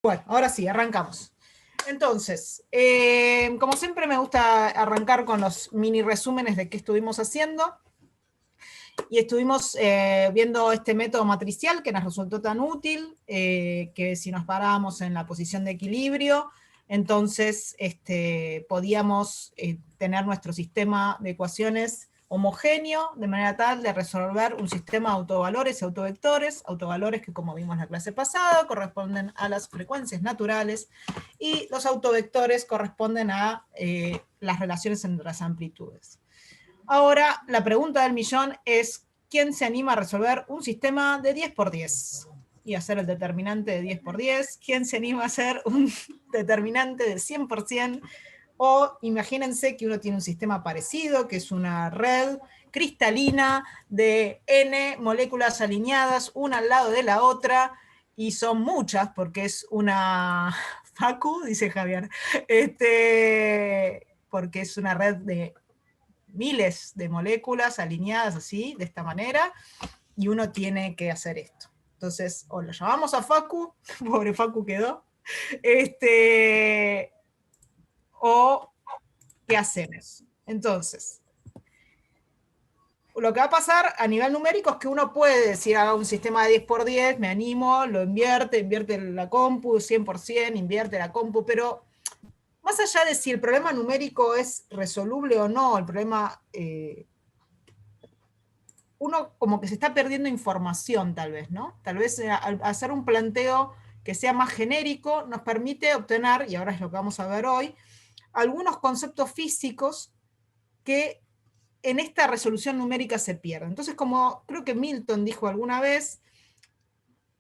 Bueno, ahora sí, arrancamos. Entonces, como siempre me gusta arrancar con los mini resúmenes de qué estuvimos haciendo. Y estuvimos viendo este método matricial que nos resultó tan útil, que si nos parábamos en la posición de equilibrio, entonces podíamos tener nuestro sistema de ecuaciones homogéneo, de manera tal de resolver un sistema de autovalores y autovectores que, como vimos en la clase pasada, corresponden a las frecuencias naturales, y los autovectores corresponden a las relaciones entre las amplitudes. Ahora, la pregunta del millón es, ¿quién se anima a resolver un sistema de 10 por 10? Y hacer el determinante de 10 por 10. ¿Quién se anima a hacer un determinante de 100%? O imagínense que uno tiene un sistema parecido, que es una red cristalina de n moléculas alineadas, una al lado de la otra, y son muchas, porque es una Facu, dice Javier, porque es una red de miles de moléculas alineadas así, de esta manera, y uno tiene que hacer esto. Entonces, o lo llamamos a Facu, pobre Facu quedó, o ¿qué hacemos? Entonces, lo que va a pasar a nivel numérico es que uno puede decir, haga un sistema de 10 por 10, me animo, lo invierte la compu, 100%, invierte la compu, pero más allá de si el problema numérico es resoluble o no, el problema uno como que se está perdiendo información tal vez, ¿no? Tal vez al hacer un planteo que sea más genérico nos permite obtener, y ahora es lo que vamos a ver hoy, algunos conceptos físicos que en esta resolución numérica se pierden. Entonces, como creo que Milton dijo alguna vez,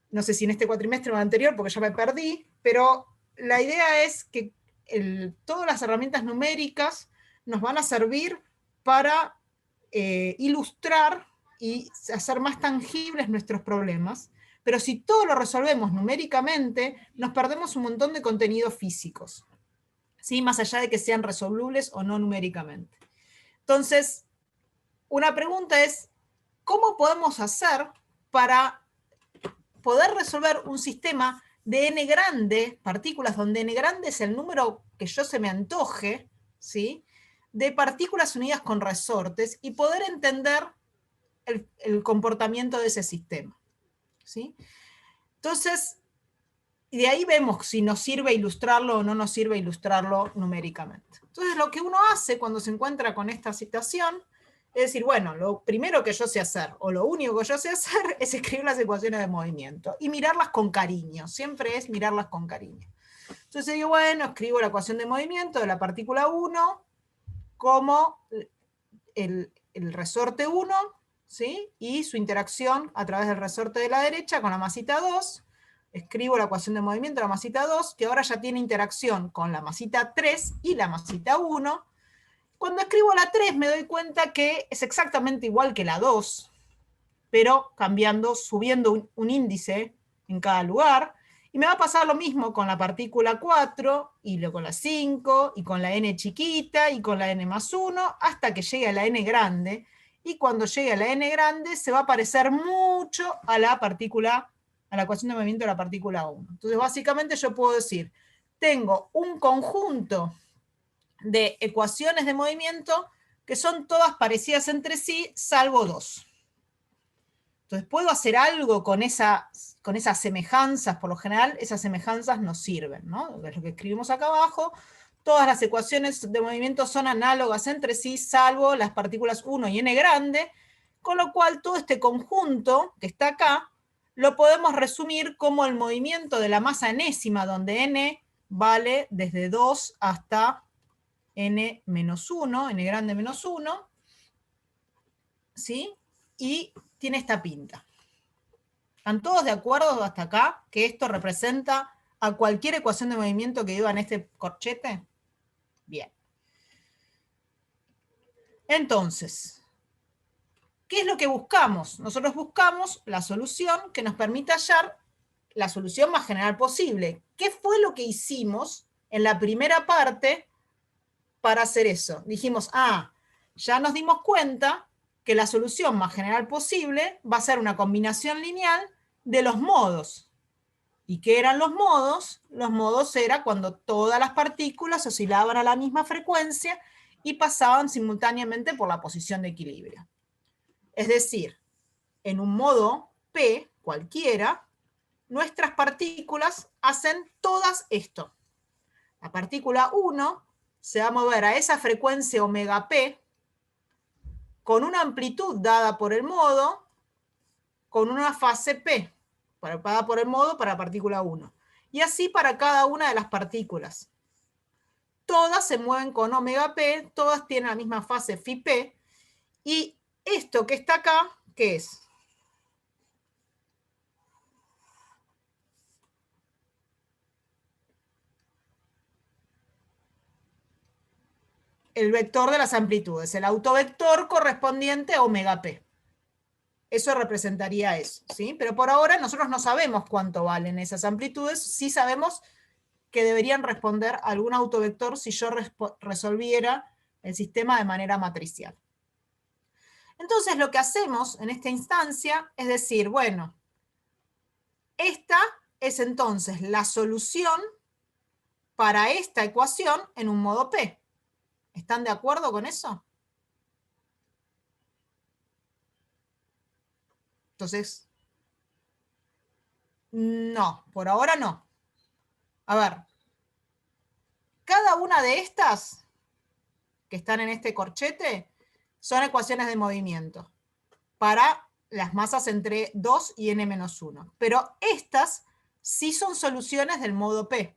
no sé si en este cuatrimestre o en el anterior, porque ya me perdí, pero la idea es que todas las herramientas numéricas nos van a servir para ilustrar y hacer más tangibles nuestros problemas, pero si todo lo resolvemos numéricamente, nos perdemos un montón de contenidos físicos, ¿sí? Más allá de que sean resolubles o no numéricamente. Entonces, una pregunta es, ¿cómo podemos hacer para poder resolver un sistema de n grande, partículas donde n grande es el número que yo se me antoje, ¿sí? De partículas unidas con resortes, y poder entender el comportamiento de ese sistema, ¿sí? Entonces, de ahí vemos si nos sirve ilustrarlo o no nos sirve ilustrarlo numéricamente. Entonces, lo que uno hace cuando se encuentra con esta situación es decir, bueno, lo primero que yo sé hacer, o lo único que yo sé hacer, es escribir las ecuaciones de movimiento y mirarlas con cariño. Siempre es mirarlas con cariño. Entonces digo, bueno, escribo la ecuación de movimiento de la partícula 1 como el resorte 1, ¿sí? Y su interacción a través del resorte de la derecha con la masita 2. Escribo la ecuación de movimiento de la masita 2, que ahora ya tiene interacción con la masita 3 y la masita 1. Cuando escribo la 3 me doy cuenta que es exactamente igual que la 2, pero cambiando, subiendo un índice en cada lugar. Y me va a pasar lo mismo con la partícula 4, y luego con la 5, y con la n chiquita, y con la n más 1, hasta que llegue a la n grande. Y cuando llegue a la n grande se va a parecer mucho a la partícula, a la ecuación de movimiento de la partícula 1. Entonces, básicamente yo puedo decir, tengo un conjunto de ecuaciones de movimiento que son todas parecidas entre sí, salvo dos. Entonces, ¿puedo hacer algo con esas semejanzas? Por lo general, esas semejanzas nos sirven, ¿no? Es lo que escribimos acá abajo. Todas las ecuaciones de movimiento son análogas entre sí, salvo las partículas 1 y n grande, con lo cual todo este conjunto que está acá lo podemos resumir como el movimiento de la masa enésima, donde n vale desde 2 hasta n menos 1, n grande menos 1, ¿sí? Y tiene esta pinta. ¿Están todos de acuerdo hasta acá que esto representa a cualquier ecuación de movimiento que iba en este corchete? Bien. Entonces, ¿qué es lo que buscamos? Nosotros buscamos la solución que nos permita hallar la solución más general posible. ¿Qué fue lo que hicimos en la primera parte para hacer eso? Dijimos, ya nos dimos cuenta que la solución más general posible va a ser una combinación lineal de los modos. ¿Y qué eran los modos? Los modos era cuando todas las partículas oscilaban a la misma frecuencia y pasaban simultáneamente por la posición de equilibrio. Es decir, en un modo P cualquiera, nuestras partículas hacen todas esto. La partícula 1 se va a mover a esa frecuencia omega P con una amplitud dada por el modo, con una fase P, dada por el modo para partícula 1. Y así para cada una de las partículas. Todas se mueven con omega P, todas tienen la misma fase phi P, y esto que está acá, ¿qué es? El vector de las amplitudes, el autovector correspondiente a omega P. Eso representaría eso, ¿sí? Pero por ahora nosotros no sabemos cuánto valen esas amplitudes, sí sabemos que deberían responder a algún autovector si yo resolviera el sistema de manera matricial. Entonces lo que hacemos en esta instancia es decir, bueno, esta es entonces la solución para esta ecuación en un modo P. ¿Están de acuerdo con eso? Entonces, no, por ahora no. A ver, cada una de estas que están en este corchete son ecuaciones de movimiento para las masas entre 2 y n-1. Pero estas sí son soluciones del modo P.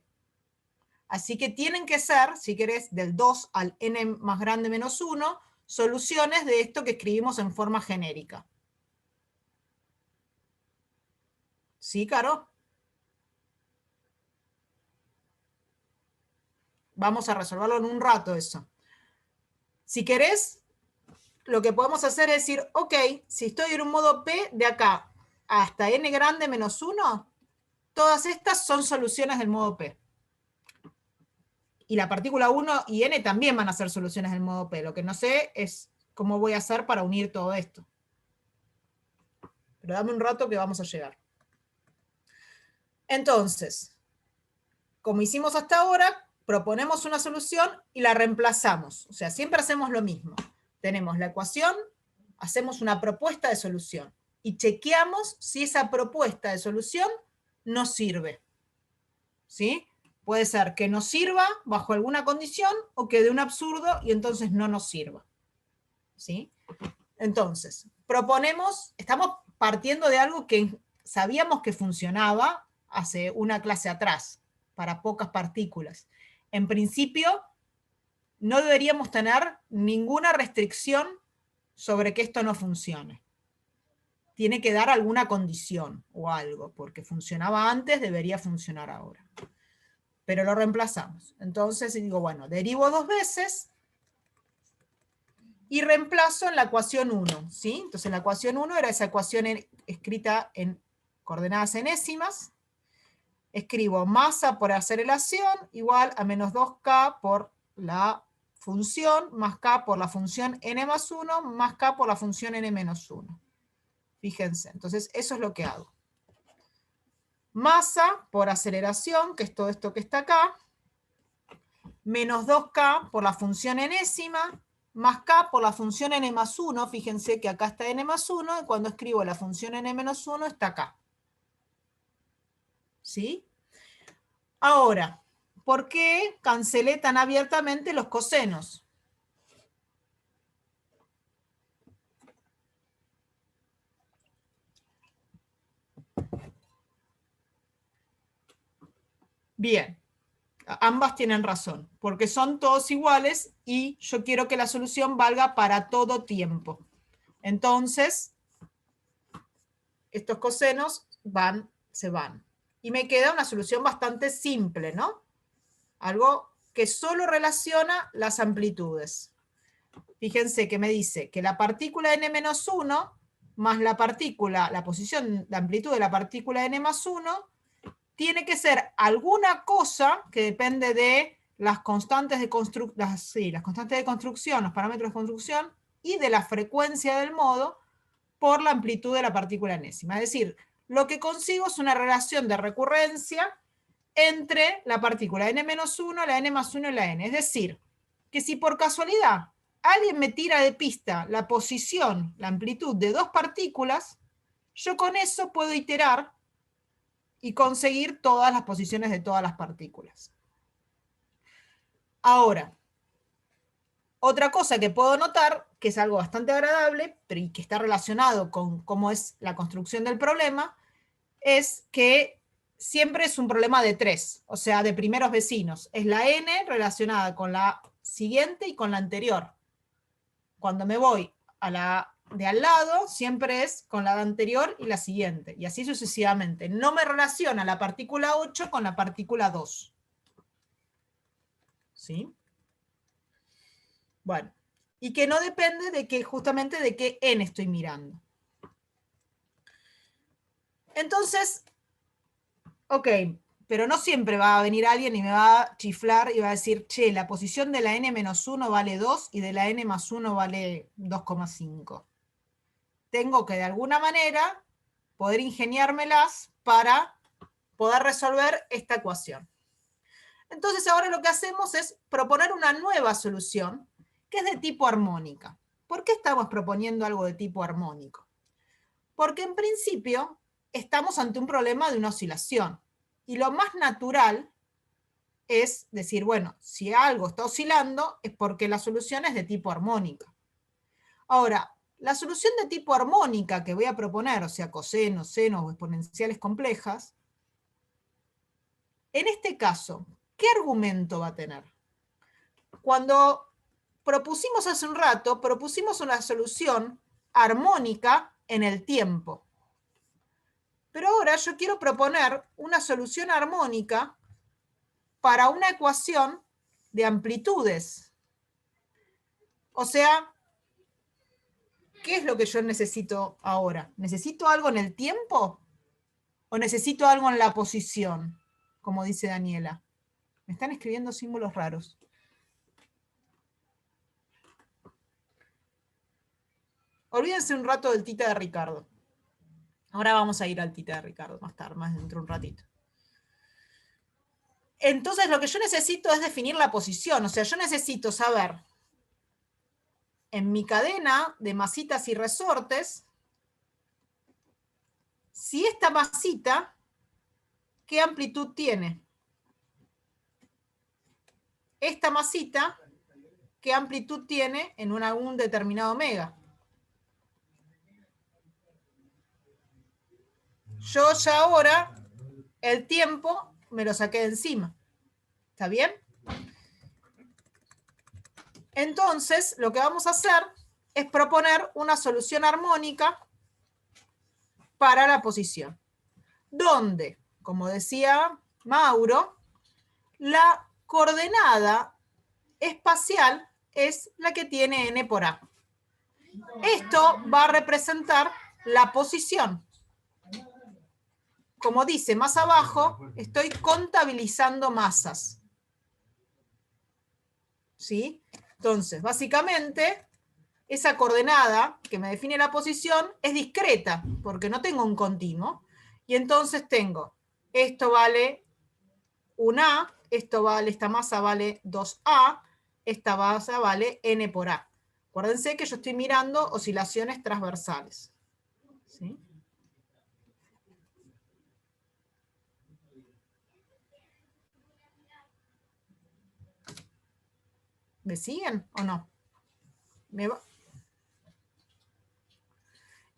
Así que tienen que ser, si querés, del 2 al n más grande menos 1, soluciones de esto que escribimos en forma genérica. ¿Sí, Caro? Vamos a resolverlo en un rato eso. Si querés, lo que podemos hacer es decir, ok, si estoy en un modo P, de acá hasta n grande menos 1, todas estas son soluciones del modo P. Y la partícula 1 y n también van a ser soluciones del modo P. Lo que no sé es cómo voy a hacer para unir todo esto. Pero dame un rato que vamos a llegar. Entonces, como hicimos hasta ahora, proponemos una solución y la reemplazamos. O sea, siempre hacemos lo mismo. Tenemos la ecuación, hacemos una propuesta de solución y chequeamos si esa propuesta de solución nos sirve. ¿Sí? Puede ser que nos sirva bajo alguna condición o que dé un absurdo y entonces no nos sirva. ¿Sí? Entonces, proponemos, estamos partiendo de algo que sabíamos que funcionaba hace una clase atrás, para pocas partículas. En principio, no deberíamos tener ninguna restricción sobre que esto no funcione. Tiene que dar alguna condición o algo, porque funcionaba antes, debería funcionar ahora. Pero lo reemplazamos. Entonces digo, bueno, derivo 2 veces y reemplazo en la ecuación 1, ¿sí? Entonces la ecuación 1 era esa ecuación escrita en coordenadas enésimas. Escribo masa por aceleración igual a menos 2k por la función, más k por la función n más 1, más k por la función n menos 1. Fíjense, entonces eso es lo que hago. Masa por aceleración, que es todo esto que está acá, menos 2k por la función enésima, más k por la función n más 1, fíjense que acá está n más 1, y cuando escribo la función n menos 1 está acá. ¿Sí? Ahora, ¿por qué cancelé tan abiertamente los cosenos? Bien, ambas tienen razón, porque son todos iguales y yo quiero que la solución valga para todo tiempo. Entonces, estos cosenos se van. Y me queda una solución bastante simple, ¿no? Algo que solo relaciona las amplitudes. Fíjense que me dice que la partícula n-1 más la posición de amplitud de la partícula n más 1 tiene que ser alguna cosa que depende de las constantes de construcción, los parámetros de construcción y de la frecuencia del modo por la amplitud de la partícula enésima. Es decir, lo que consigo es una relación de recurrencia entre la partícula n-1, la n+1 y la n. Es decir, que si por casualidad alguien me tira de pista la posición, la amplitud de dos partículas, yo con eso puedo iterar y conseguir todas las posiciones de todas las partículas. Ahora, otra cosa que puedo notar, que es algo bastante agradable, pero y que está relacionado con cómo es la construcción del problema, es que siempre es un problema de tres, o sea, de primeros vecinos. Es la n relacionada con la siguiente y con la anterior. Cuando me voy a la de al lado, siempre es con la anterior y la siguiente, y así sucesivamente. No me relaciona la partícula 8 con la partícula 2. ¿Sí? Bueno, y que no depende de que, justamente de qué n estoy mirando. Entonces, ok, pero no siempre va a venir alguien y me va a chiflar y va a decir, che, la posición de la n-1 vale 2 y de la n+1 vale 2,5. Tengo que de alguna manera poder ingeniármelas para poder resolver esta ecuación. Entonces ahora lo que hacemos es proponer una nueva solución que es de tipo armónica. ¿Por qué estamos proponiendo algo de tipo armónico? Porque en principio estamos ante un problema de una oscilación. Y lo más natural es decir, bueno, si algo está oscilando es porque la solución es de tipo armónica. Ahora, la solución de tipo armónica que voy a proponer, o sea, cosenos, senos o exponenciales complejas, en este caso, ¿qué argumento va a tener? Cuando propusimos hace un rato, propusimos una solución armónica en el tiempo. Pero ahora yo quiero proponer una solución armónica para una ecuación de amplitudes. O sea, ¿qué es lo que yo necesito ahora? ¿Necesito algo en el tiempo? ¿O necesito algo en la posición? Como dice Daniela. Me están escribiendo símbolos raros. Olvídense un rato del tita de Ricardo. Ahora vamos a ir al tita de Ricardo más tarde, más dentro de un ratito. Entonces lo que yo necesito es definir la posición. O sea, yo necesito saber en mi cadena de masitas y resortes si esta masita, ¿qué amplitud tiene? Esta masita, ¿qué amplitud tiene en un determinado omega? Yo ya ahora el tiempo me lo saqué de encima. ¿Está bien? Entonces, lo que vamos a hacer es proponer una solución armónica para la posición, donde, como decía Mauro, la coordenada espacial es la que tiene n por a. Esto va a representar la posición. Como dice más abajo, estoy contabilizando masas. ¿Sí? Entonces, básicamente, esa coordenada que me define la posición es discreta, porque no tengo un continuo. Y entonces tengo, esto vale 1A, esta masa vale 2A, esta masa vale n por a. Acuérdense que yo estoy mirando oscilaciones transversales. ¿Sí? ¿Me siguen o no?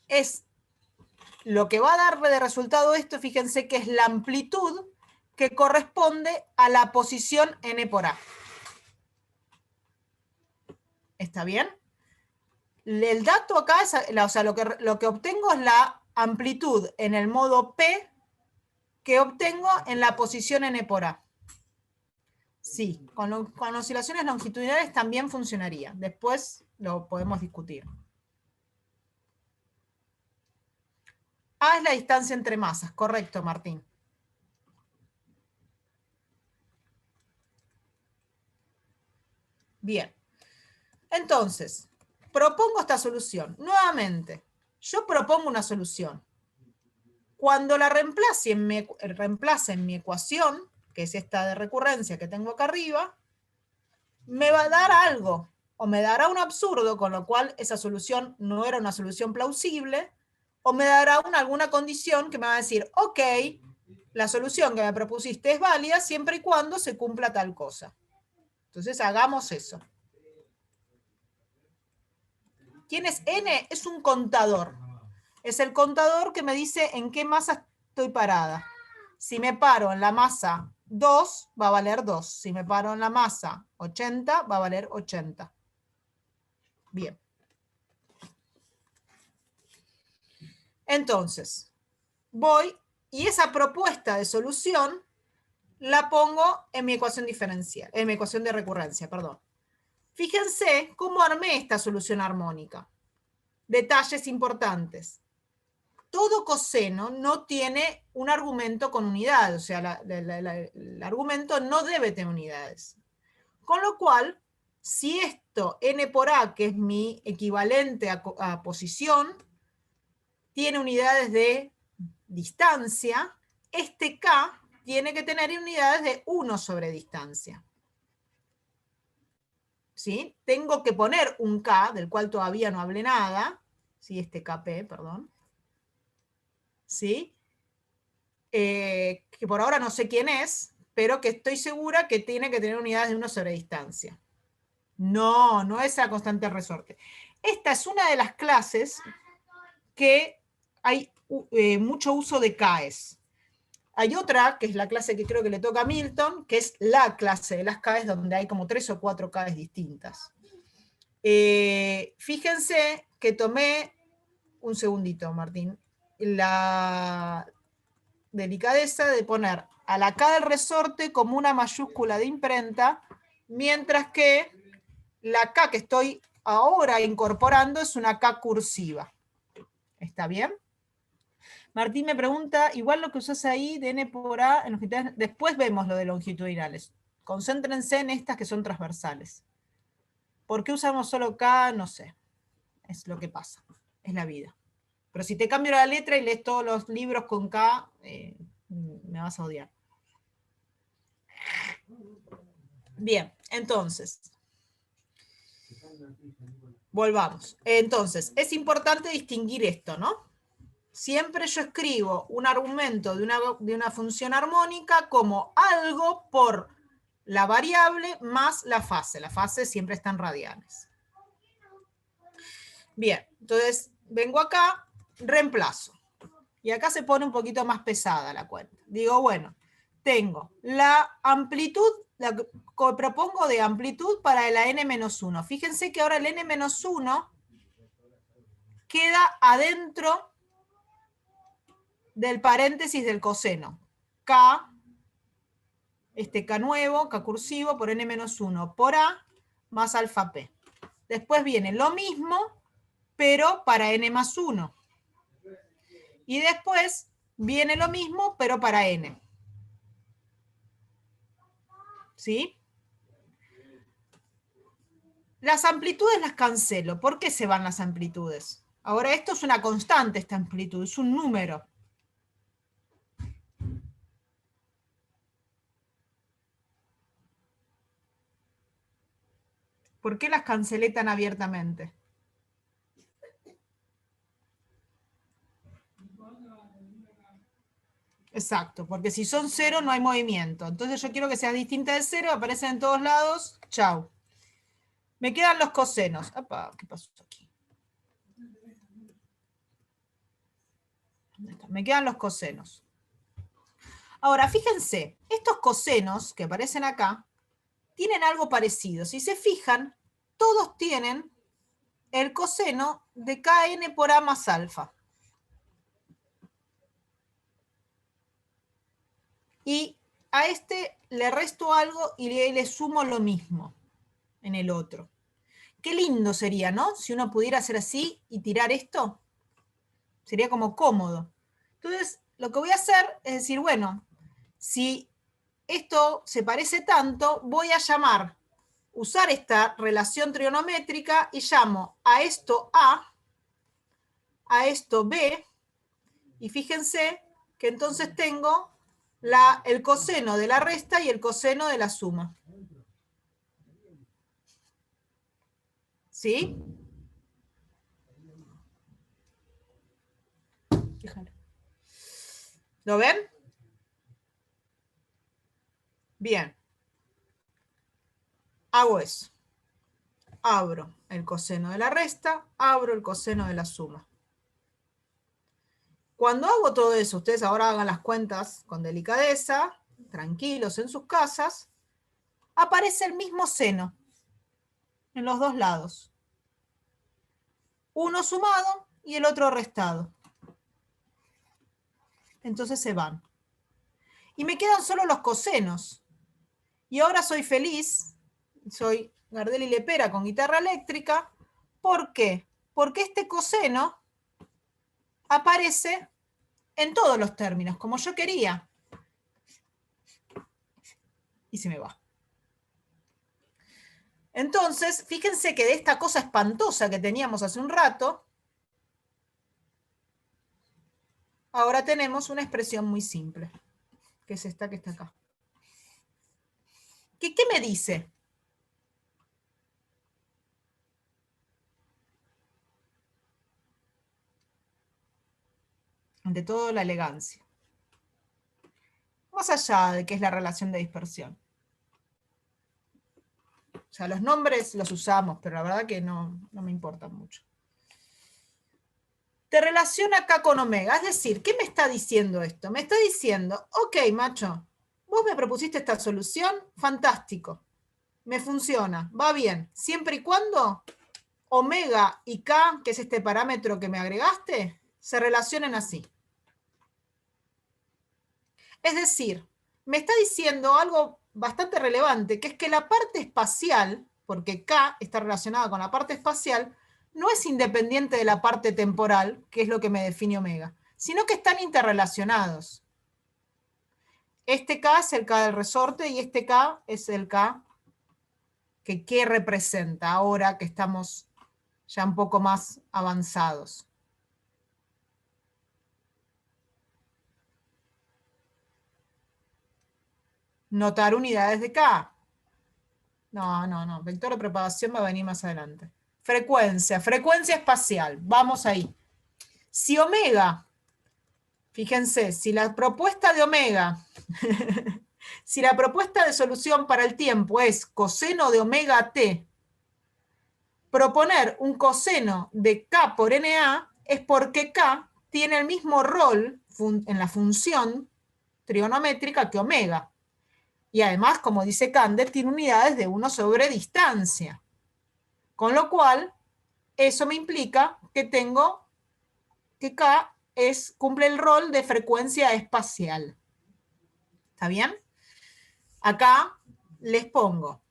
Es lo que va a dar de resultado esto, fíjense que es la amplitud que corresponde a la posición n por a. ¿Está bien? El dato acá es, o sea, lo que obtengo es la amplitud en el modo P que obtengo en la posición n por a. Sí, con oscilaciones longitudinales también funcionaría. Después lo podemos discutir. A es la distancia entre masas, correcto, Martín. Bien. Entonces, propongo esta solución. Nuevamente, yo propongo una solución. Cuando la reemplace en mi ecuación, que es esta de recurrencia que tengo acá arriba, me va a dar algo, o me dará un absurdo, con lo cual esa solución no era una solución plausible, o me dará alguna condición que me va a decir, ok, la solución que me propusiste es válida siempre y cuando se cumpla tal cosa. Entonces hagamos eso. ¿Quién es N? Es un contador. Es el contador que me dice en qué masa estoy parada. Si me paro en la masa 2, va a valer 2. Si me paro en la masa 80, va a valer 80. Bien. Entonces, voy y esa propuesta de solución la pongo en mi ecuación diferencial, en mi ecuación de recurrencia, perdón. Fíjense cómo armé esta solución armónica. Detalles importantes. Todo coseno no tiene un argumento con unidad, o sea, el argumento no debe tener unidades. Con lo cual, si esto, n por a, que es mi equivalente a posición, tiene unidades de distancia, este k tiene que tener unidades de 1 sobre distancia. ¿Sí? Tengo que poner un k, del cual todavía no hablé nada, ¿sí? Este kp, perdón. ¿Sí? Que por ahora no sé quién es, pero que estoy segura que tiene que tener unidades de 1 sobre distancia. No, no es la constante resorte. Esta es una de las clases que hay mucho uso de CAES. Hay otra, que es la clase que creo que le toca a Milton, que es la clase de las CAES, donde hay como 3 o 4 CAES distintas. Fíjense que tomé, un segundito, Martín, la delicadeza de poner a la K del resorte como una mayúscula de imprenta, mientras que la K que estoy ahora incorporando es una K cursiva. ¿Está bien? Martín me pregunta, igual lo que usas ahí de N por A, en longitudinales, después vemos lo de longitudinales. Concéntrense en estas que son transversales. ¿Por qué usamos solo K? No sé. Es lo que pasa. Es la vida. Pero si te cambio la letra y lees todos los libros con K, me vas a odiar. Bien, entonces. Volvamos. Entonces, es importante distinguir esto, ¿no? Siempre yo escribo un argumento de una función armónica como algo por la variable más la fase. La fase siempre está en radianes. Bien, entonces vengo acá, reemplazo. Y acá se pone un poquito más pesada la cuenta. Digo, bueno, tengo la amplitud, la que propongo de amplitud para la n-1. Fíjense que ahora el n-1 queda adentro del paréntesis del coseno. K, este K nuevo, K cursivo, por n-1 por A más alfa P. Después viene lo mismo, pero para n más 1. Y después viene lo mismo, pero para n. ¿Sí? Las amplitudes las cancelo. ¿Por qué se van las amplitudes? Ahora esto es una constante, esta amplitud, es un número. ¿Por qué las cancelé tan abiertamente? Exacto, porque si son 0 no hay movimiento. Entonces yo quiero que sea distinta de 0, aparecen en todos lados, chau. Me quedan los cosenos. Apa, ¿qué pasó aquí? Me quedan los cosenos. Ahora, fíjense, estos cosenos que aparecen acá tienen algo parecido. Si se fijan, todos tienen el coseno de kn por a más alfa. Y a este le resto algo y le sumo lo mismo en el otro. Qué lindo sería, ¿no? Si uno pudiera hacer así y tirar esto. Sería como cómodo. Entonces, lo que voy a hacer es decir, bueno, si esto se parece tanto, voy a usar esta relación trigonométrica y llamo a esto A esto B, y fíjense que entonces tengo el coseno de la resta y el coseno de la suma. ¿Sí? Fíjate. ¿Lo ven? Bien. Hago eso. Abro el coseno de la resta, abro el coseno de la suma. Cuando hago todo eso, ustedes ahora hagan las cuentas con delicadeza, tranquilos en sus casas, aparece el mismo seno en los dos lados. Uno sumado y el otro restado. Entonces se van. Y me quedan solo los cosenos. Y ahora soy feliz, soy Gardel y Lepera con guitarra eléctrica. ¿Por qué? Porque este coseno aparece en todos los términos, como yo quería. Y se me va. Entonces, fíjense que de esta cosa espantosa que teníamos hace un rato, ahora tenemos una expresión muy simple, que es esta que está acá. ¿Qué me dice? Ante todo, la elegancia. Más allá de qué es la relación de dispersión. O sea, los nombres los usamos, pero la verdad que no me importan mucho. Te relaciona acá con omega. Es decir, ¿qué me está diciendo esto? Me está diciendo, ok, macho, vos me propusiste esta solución, fantástico. Me funciona, va bien. Siempre y cuando omega y k, que es este parámetro que me agregaste, se relacionen así. Es decir, me está diciendo algo bastante relevante, que es que la parte espacial, porque K está relacionada con la parte espacial, no es independiente de la parte temporal, que es lo que me define omega, sino que están interrelacionados. Este K es el K del resorte y este K es el K que representa ahora que estamos ya un poco más avanzados. Notar unidades de K. No. Vector de propagación va a venir más adelante. Frecuencia espacial. Vamos ahí. Si omega, fíjense, si la propuesta de omega, si la propuesta de solución para el tiempo es coseno de omega t, proponer un coseno de k por na es porque k tiene el mismo rol en la función trigonométrica que omega. Y además, como dice Candet, tiene unidades de 1 sobre distancia. Con lo cual, eso me implica que tengo que K cumple el rol de frecuencia espacial. ¿Está bien? Acá les pongo.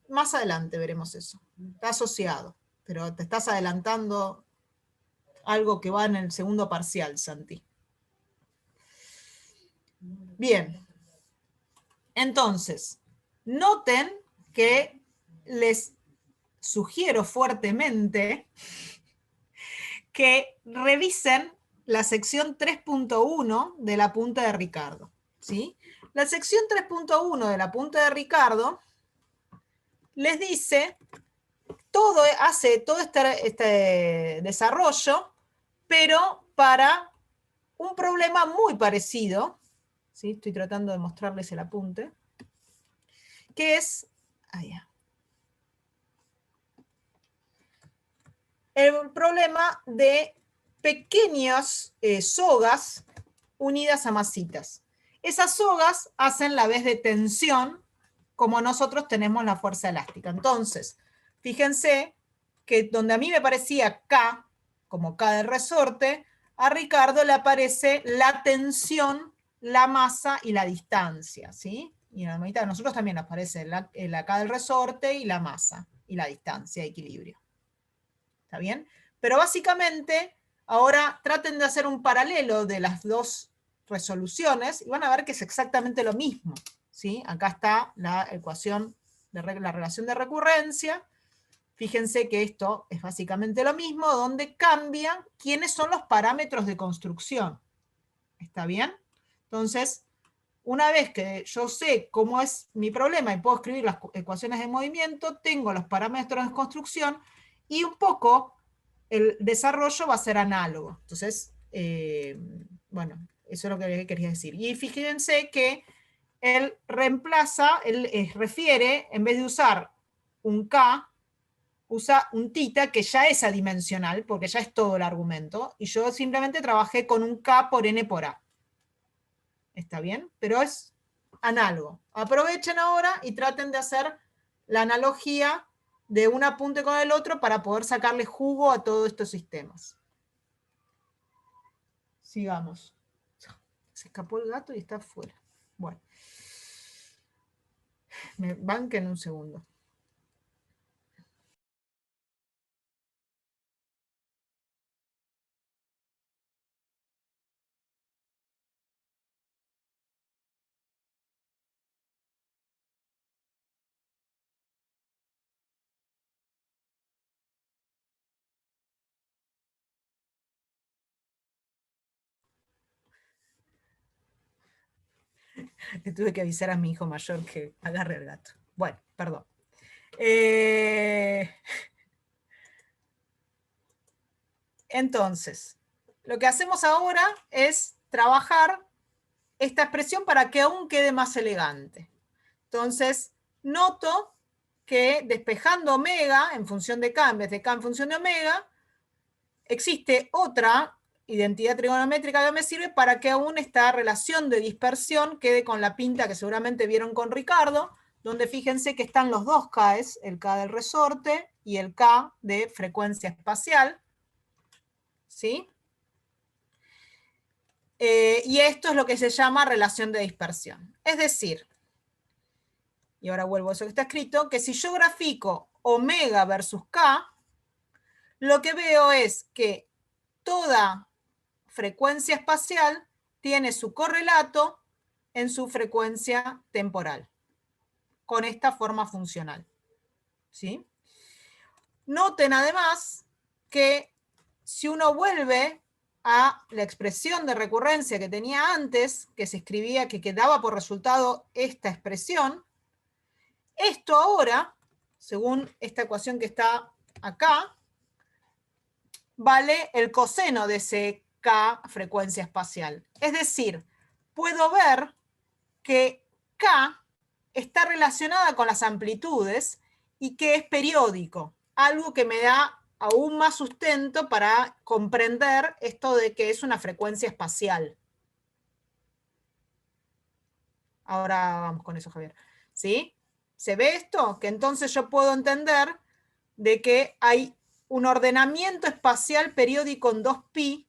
Más adelante veremos eso. Está asociado, pero te estás adelantando algo que va en el segundo parcial, Santi. Bien. Entonces, noten que les sugiero fuertemente que revisen la sección 3.1 de la punta de Ricardo. ¿Sí? La sección 3.1 de la punta de Ricardo les dice, hace todo este desarrollo, pero para un problema muy parecido, ¿sí? Estoy tratando de mostrarles el apunte, que es el problema de pequeñas sogas unidas a masitas. Esas sogas hacen la vez de tensión, como nosotros tenemos la fuerza elástica. Entonces, fíjense que donde a mí me parecía K, como K del resorte, a Ricardo le aparece la tensión, la masa y la distancia, ¿sí? Y a la mitad de nosotros también aparece la K del resorte y la masa y la distancia de equilibrio. ¿Está bien? Pero básicamente, ahora traten de hacer un paralelo de las dos resoluciones y van a ver que es exactamente lo mismo. ¿Sí? Acá está la ecuación de la relación de recurrencia. Fíjense que esto es básicamente lo mismo, donde cambian quiénes son los parámetros de construcción. ¿Está bien? Entonces, una vez que yo sé cómo es mi problema y puedo escribir las ecuaciones de movimiento, tengo los parámetros de construcción y un poco el desarrollo va a ser análogo. Entonces, bueno, eso es lo que quería decir. Y fíjense que él reemplaza, él refiere, en vez de usar un K, usa un tita que ya es adimensional, porque ya es todo el argumento, y yo simplemente trabajé con un K por N por A. ¿Está bien? Pero es análogo. Aprovechen ahora y traten de hacer la analogía de un apunte con el otro para poder sacarle jugo a todos estos sistemas. Sigamos. Se escapó el gato y está afuera. Bueno. Me banquen un segundo. Le tuve que avisar a mi hijo mayor que agarre el gato. Bueno, perdón. Entonces, lo que hacemos ahora es trabajar esta expresión para que aún quede más elegante. Entonces, noto que despejando omega en función de K en vez de K en función de omega, existe otra identidad trigonométrica que me sirve para que aún esta relación de dispersión quede con la pinta que seguramente vieron con Ricardo, donde fíjense que están los dos Ks, el K del resorte y el K de frecuencia espacial. ¿Sí? Y esto es lo que se llama relación de dispersión. Es decir, y ahora vuelvo a eso que está escrito, que si yo grafico omega versus K, lo que veo es que toda frecuencia espacial tiene su correlato en su frecuencia temporal, con esta forma funcional. ¿Sí? Noten además que si uno vuelve a la expresión de recurrencia que tenía antes, que se escribía, que quedaba por resultado esta expresión, esto ahora, según esta ecuación que está acá, vale el coseno de ese K frecuencia espacial. Es decir, puedo ver que K está relacionada con las amplitudes y que es periódico, algo que me da aún más sustento para comprender esto de que es una frecuencia espacial. Ahora vamos con eso, Javier. ¿Sí? ¿Se ve esto? Que entonces yo puedo entender de que hay un ordenamiento espacial periódico en 2pi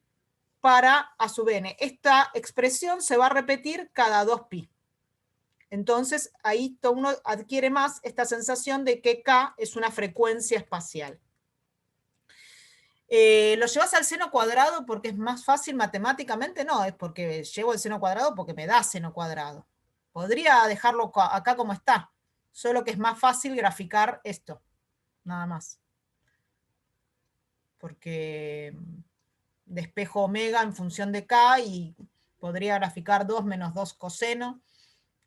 para a sub n. Esta expresión se va a repetir cada 2pi. Entonces, ahí uno adquiere más esta sensación de que K es una frecuencia espacial. ¿Lo llevas al seno cuadrado porque es más fácil matemáticamente? No, es porque llevo el seno cuadrado porque me da seno cuadrado. Podría dejarlo acá como está, solo que es más fácil graficar esto, nada más. Porque despejo omega en función de K y podría graficar 2 menos 2 coseno,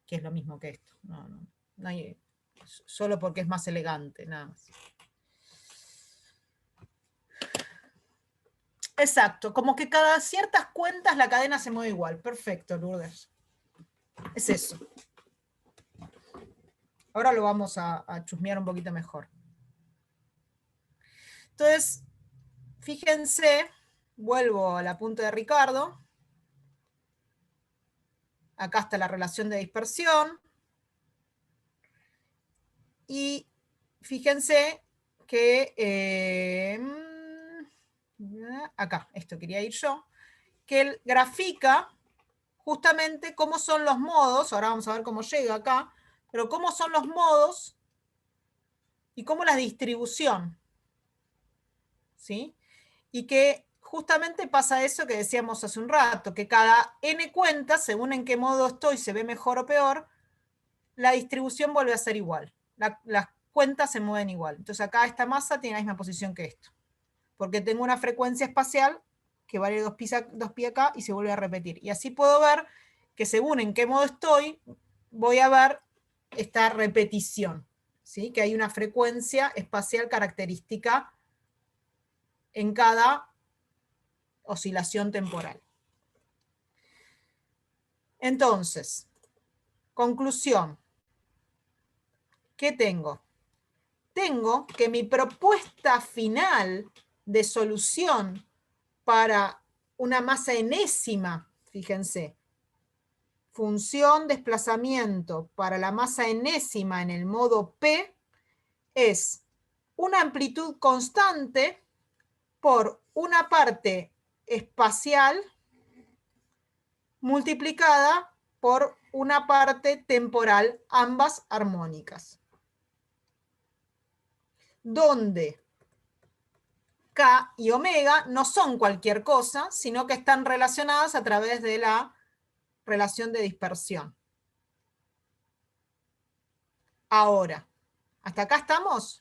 que es lo mismo que esto. No hay, solo porque es más elegante, nada más. Exacto, como que cada ciertas cuentas la cadena se mueve igual. Perfecto, Lourdes. Es eso. Ahora lo vamos a chusmear un poquito mejor. Entonces, fíjense, vuelvo al apunte de Ricardo. Acá está la relación de dispersión. Y fíjense que acá, esto quería ir yo, que él grafica justamente cómo son los modos, ahora vamos a ver cómo llega acá, pero cómo son los modos y cómo la distribución, ¿sí? Y que justamente pasa eso que decíamos hace un rato, que cada n cuentas, según en qué modo estoy, se ve mejor o peor, la distribución vuelve a ser igual. Las cuentas se mueven igual. Entonces acá esta masa tiene la misma posición que esto, porque tengo una frecuencia espacial que vale 2pi acá, y se vuelve a repetir. Y así puedo ver que según en qué modo estoy, voy a ver esta repetición, ¿sí? Que hay una frecuencia espacial característica en cada oscilación temporal. Entonces, conclusión. ¿Qué tengo? Tengo que mi propuesta final de solución para una masa enésima, fíjense, función desplazamiento para la masa enésima en el modo P, es una amplitud constante por una parte espacial multiplicada por una parte temporal, ambas armónicas, donde K y omega no son cualquier cosa, sino que están relacionadas a través de la relación de dispersión. Ahora, ¿hasta acá estamos?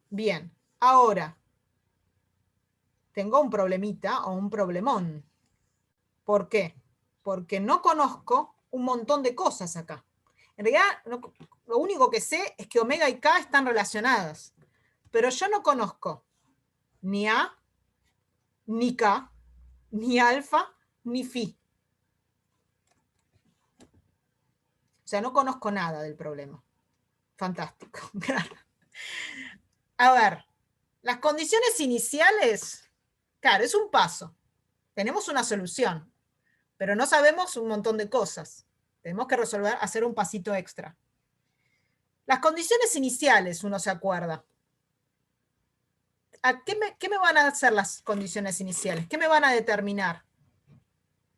Bien, ahora tengo un problemita o un problemón. ¿Por qué? Porque no conozco un montón de cosas acá. En realidad, lo único que sé es que omega y K están relacionadas, pero yo no conozco ni A, ni K, ni alfa, ni phi. O sea, no conozco nada del problema. Fantástico. A ver, las condiciones iniciales, claro, es un paso. Tenemos una solución, pero no sabemos un montón de cosas. Tenemos que resolver, hacer un pasito extra. Las condiciones iniciales, uno se acuerda. ¿Qué me van a hacer las condiciones iniciales? ¿Qué me van a determinar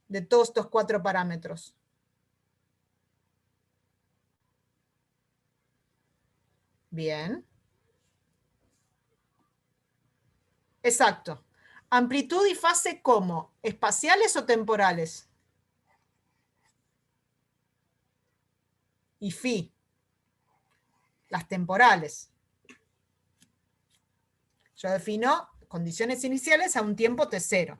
de todos estos 4 parámetros? Bien. Exacto. Amplitud y fase, ¿cómo? ¿Espaciales o temporales? Y phi, las temporales. Yo defino condiciones iniciales a un tiempo t0.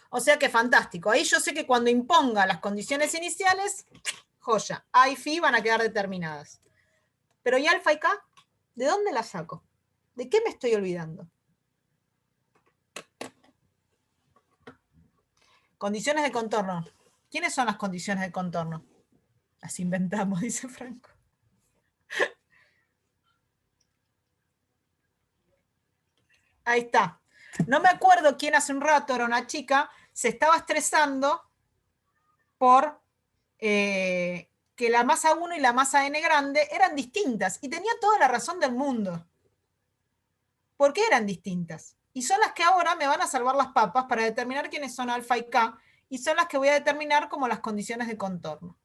O sea que fantástico. Ahí yo sé que cuando imponga las condiciones iniciales, joya, A y phi van a quedar determinadas. Pero ¿y alfa y K? ¿De dónde las saco? ¿De qué me estoy olvidando? Condiciones de contorno. ¿Quiénes son las condiciones de contorno? Las inventamos, dice Franco. Ahí está. No me acuerdo quién hace un rato, era una chica, se estaba estresando por que la masa 1 y la masa n grande eran distintas, y tenía toda la razón del mundo. ¿Por qué eran distintas? Y son las que ahora me van a salvar las papas para determinar quiénes son alfa y K, y son las que voy a determinar como las condiciones de contorno.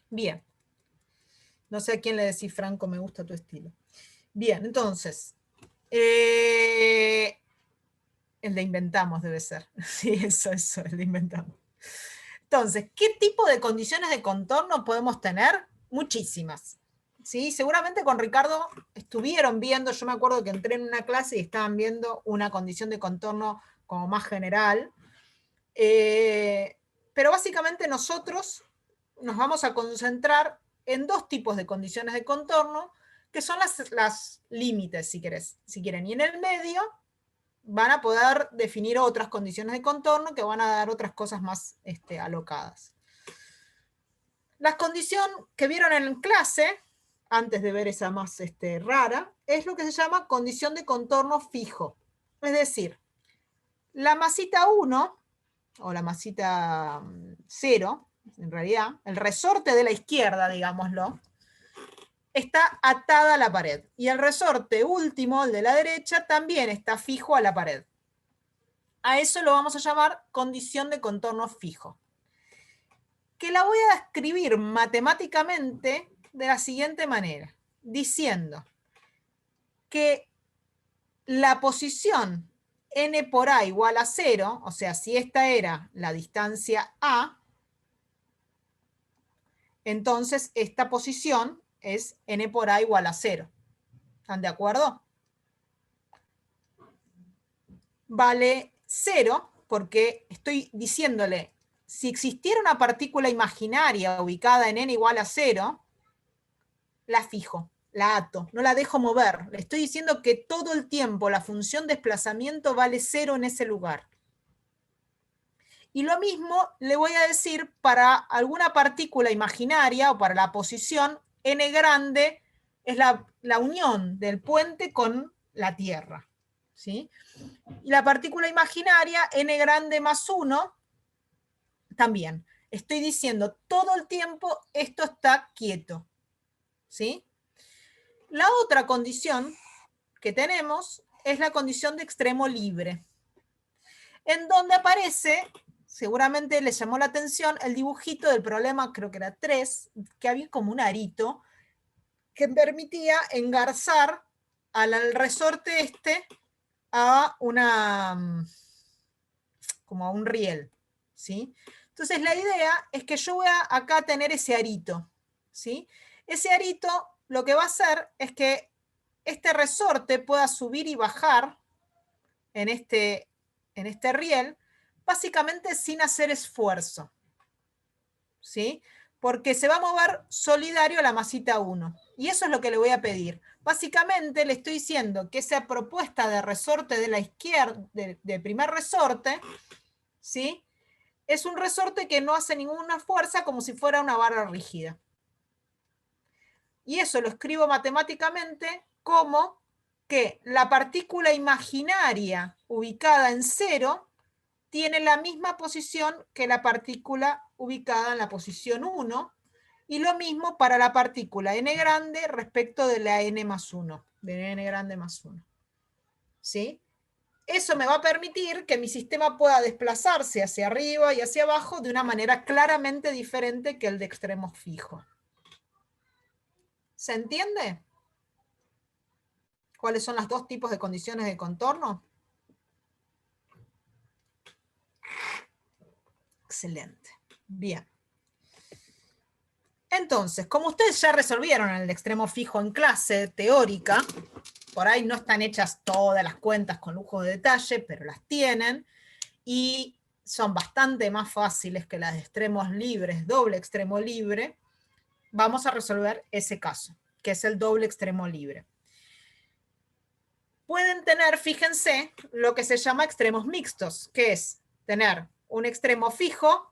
Bien. No sé a quién le decís, Franco, me gusta tu estilo. Bien, entonces, el de inventamos debe ser. Sí, eso, el de inventamos. Entonces, ¿qué tipo de condiciones de contorno podemos tener? Muchísimas. ¿Sí? Seguramente con Ricardo estuvieron viendo, yo me acuerdo que entré en una clase y estaban viendo una condición de contorno como más general. Pero básicamente nosotros nos vamos a concentrar en 2 tipos de condiciones de contorno, que son las límites, si quieren. Y en el medio van a poder definir otras condiciones de contorno que van a dar otras cosas más alocadas. La condición que vieron en clase, antes de ver esa más rara, es lo que se llama condición de contorno fijo. Es decir, la masita 1, o la masita 0, en realidad, el resorte de la izquierda, digámoslo, está atada a la pared. Y el resorte último, el de la derecha, también está fijo a la pared. A eso lo vamos a llamar condición de contorno fijo, que la voy a escribir matemáticamente de la siguiente manera, diciendo que la posición n por a igual a 0, o sea, si esta era la distancia a, entonces esta posición es n por a igual a 0. ¿Están de acuerdo? Vale 0 porque estoy diciéndole, si existiera una partícula imaginaria ubicada en n igual a 0, la fijo, la ato, no la dejo mover. Le estoy diciendo que todo el tiempo la función desplazamiento vale 0 en ese lugar. Y lo mismo le voy a decir para alguna partícula imaginaria o para la posición n grande, es la unión del puente con la Tierra. ¿Sí? Y la partícula imaginaria, n grande más 1, también. Estoy diciendo todo el tiempo esto está quieto. ¿Sí? La otra condición que tenemos es la condición de extremo libre, en donde aparece, seguramente les llamó la atención, el dibujito del problema, creo que era 3, que había como un arito que permitía engarzar al resorte este a una, como a un riel, ¿sí? Entonces la idea es que yo voy a acá tener ese arito, ¿sí? Ese arito lo que va a hacer es que este resorte pueda subir y bajar en este riel, básicamente sin hacer esfuerzo, ¿sí? Porque se va a mover solidario a la masita 1. Y eso es lo que le voy a pedir. Básicamente le estoy diciendo que esa propuesta de resorte de la izquierda, de primer resorte, ¿sí? Es un resorte que no hace ninguna fuerza, como si fuera una barra rígida. Y eso lo escribo matemáticamente como que la partícula imaginaria ubicada en 0 tiene la misma posición que la partícula ubicada en la posición 1, y lo mismo para la partícula n grande respecto de la n más 1, de n grande más 1. ¿Sí? Eso me va a permitir que mi sistema pueda desplazarse hacia arriba y hacia abajo de una manera claramente diferente que el de extremos fijos. ¿Se entiende? ¿Cuáles son los dos tipos de condiciones de contorno? Excelente. Bien. Entonces, como ustedes ya resolvieron el extremo fijo en clase teórica, por ahí no están hechas todas las cuentas con lujo de detalle, pero las tienen, y son bastante más fáciles que las de extremos libres, doble extremo libre. Vamos a resolver ese caso, que es el doble extremo libre. Pueden tener, fíjense, lo que se llama extremos mixtos, que es tener un extremo fijo,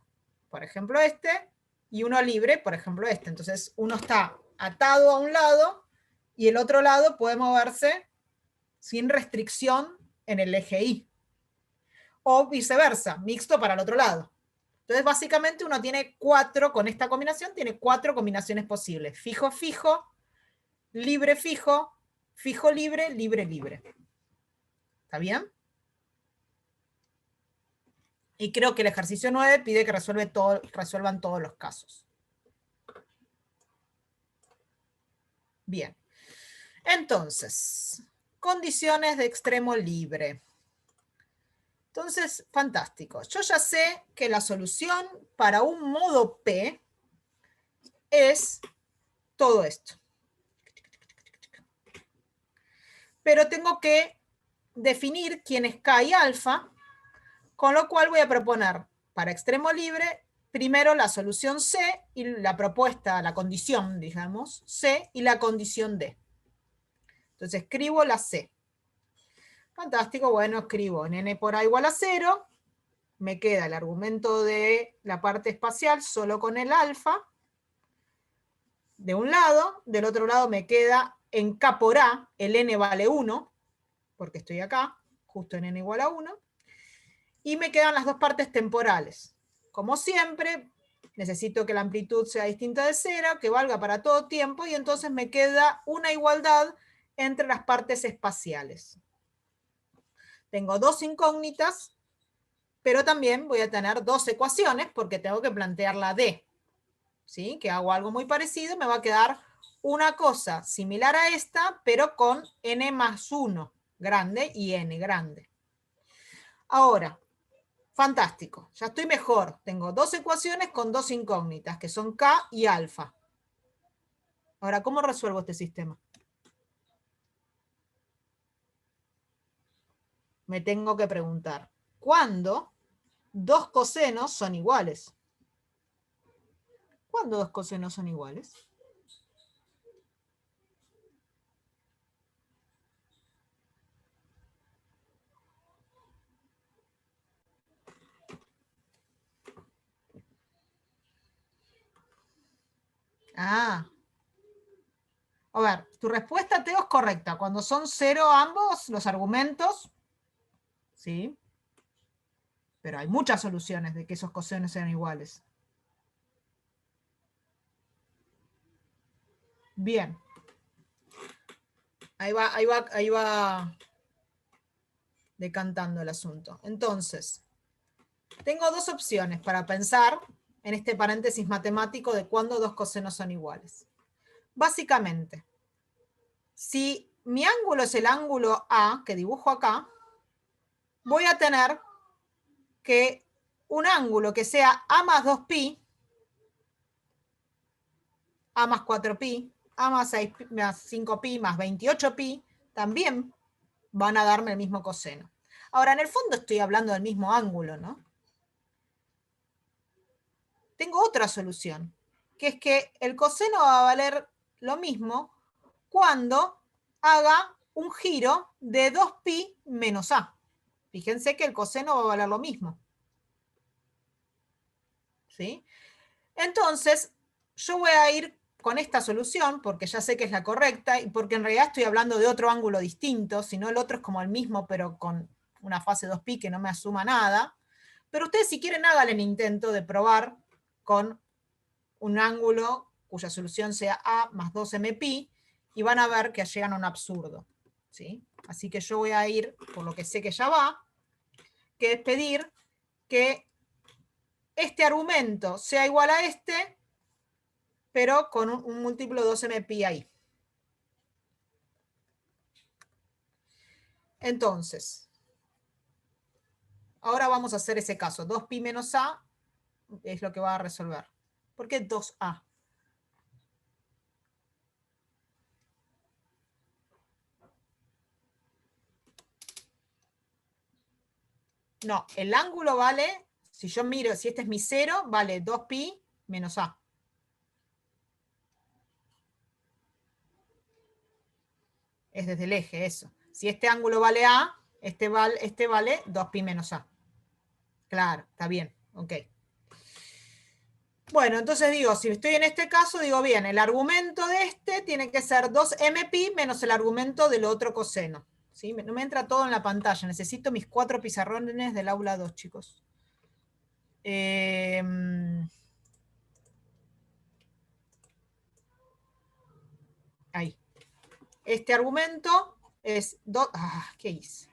por ejemplo este, y uno libre, por ejemplo este. Entonces uno está atado a un lado y el otro lado puede moverse sin restricción en el eje Y. O viceversa, mixto para el otro lado. Entonces básicamente uno tiene 4, con esta combinación tiene 4 combinaciones posibles. Fijo, fijo, libre, fijo, fijo, libre, libre, libre. ¿Está bien? Y creo que el ejercicio 9 pide que resuelvan todos los casos. Bien. Entonces, condiciones de extremo libre. Entonces, fantástico. Yo ya sé que la solución para un modo P es todo esto. Pero tengo que definir quién es K y alfa, con lo cual voy a proponer para extremo libre primero la solución C y la propuesta, la condición, digamos, C y la condición D. Entonces escribo la C. Fantástico, bueno, escribo en n por a igual a 0, me queda el argumento de la parte espacial solo con el alfa, de un lado, del otro lado me queda en K por A, el n vale 1, porque estoy acá, justo en n igual a 1, y me quedan las dos partes temporales. Como siempre, necesito que la amplitud sea distinta de 0, que valga para todo tiempo, y entonces me queda una igualdad entre las partes espaciales. Tengo dos incógnitas, pero también voy a tener dos ecuaciones, porque tengo que plantear la D. ¿Sí? Que hago algo muy parecido, me va a quedar una cosa similar a esta, pero con n más 1 grande y n grande. Ahora, Fantástico, ya estoy mejor. Tengo dos ecuaciones con dos incógnitas, que son K y alfa. Ahora, ¿cómo resuelvo este sistema? Me tengo que preguntar, ¿cuándo dos cosenos son iguales? ¿Cuándo dos cosenos son iguales? Ah, a ver, tu respuesta, Teo, es correcta. Cuando son cero ambos los argumentos, sí, pero hay muchas soluciones de que esos cosenos sean iguales. Bien. Ahí va decantando el asunto. Entonces, tengo dos opciones para pensar en este paréntesis matemático de cuándo dos cosenos son iguales. Básicamente, si mi ángulo es el ángulo A, que dibujo acá, voy a tener que un ángulo que sea A más 2pi, A más 4pi, A más 6, más 5pi, más 28pi, también van a darme el mismo coseno. Ahora, en el fondo estoy hablando del mismo ángulo, ¿no? Tengo otra solución, que es que el coseno va a valer lo mismo cuando haga un giro de 2pi menos a. Fíjense que el coseno va a valer lo mismo. ¿Sí? Entonces, yo voy a ir con esta solución, porque ya sé que es la correcta, y porque en realidad estoy hablando de otro ángulo distinto, si no el otro es como el mismo, pero con una fase 2pi que no me asuma nada. Pero ustedes, si quieren, hagan el intento de probar con un ángulo cuya solución sea A más 2mpi, y van a ver que llegan a un absurdo. ¿Sí? Así que yo voy a ir por lo que sé que ya va, que es pedir que este argumento sea igual a este, pero con un múltiplo 2mpi ahí. Entonces, ahora vamos a hacer ese caso. 2pi menos a es lo que va a resolver. ¿Por qué 2a? No, el ángulo vale, si yo miro, si este es mi 0, vale 2pi menos a. Es desde el eje eso. Si este ángulo vale a, este vale 2pi menos a. Claro, está bien, ok. Bueno, entonces digo, si estoy en este caso, digo, bien, el argumento de este tiene que ser 2mpi menos el argumento del otro coseno. ¿Sí? No me entra todo en la pantalla, necesito mis 4 pizarrones del aula 2, chicos. Ahí. Este argumento es... ¿qué hice?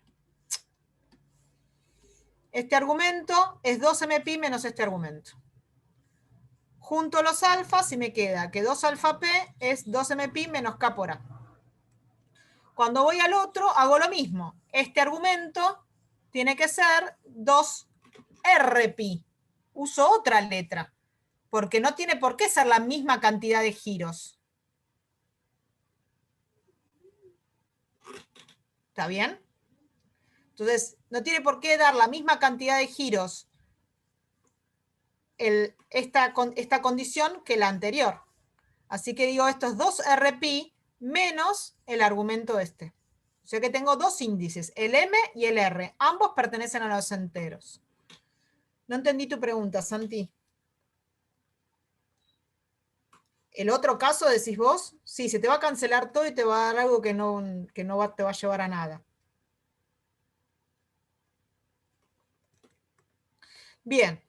Este argumento es 2mpi menos este argumento. Junto los alfas y me queda que 2 alfa p es 2mpi menos k por a. Cuando voy al otro, hago lo mismo. Este argumento tiene que ser 2rpi. Uso otra letra, porque no tiene por qué ser la misma cantidad de giros. ¿Está bien? Entonces, no tiene por qué dar la misma cantidad de giros esta condición que la anterior. Así que digo, esto es 2rpi menos el argumento este. O sea que tengo dos índices, el m y el r. Ambos pertenecen a los enteros. No entendí tu pregunta, Santi. ¿El otro caso decís vos? Sí, se te va a cancelar todo y te va a dar algo que no te va a llevar a nada. Bien.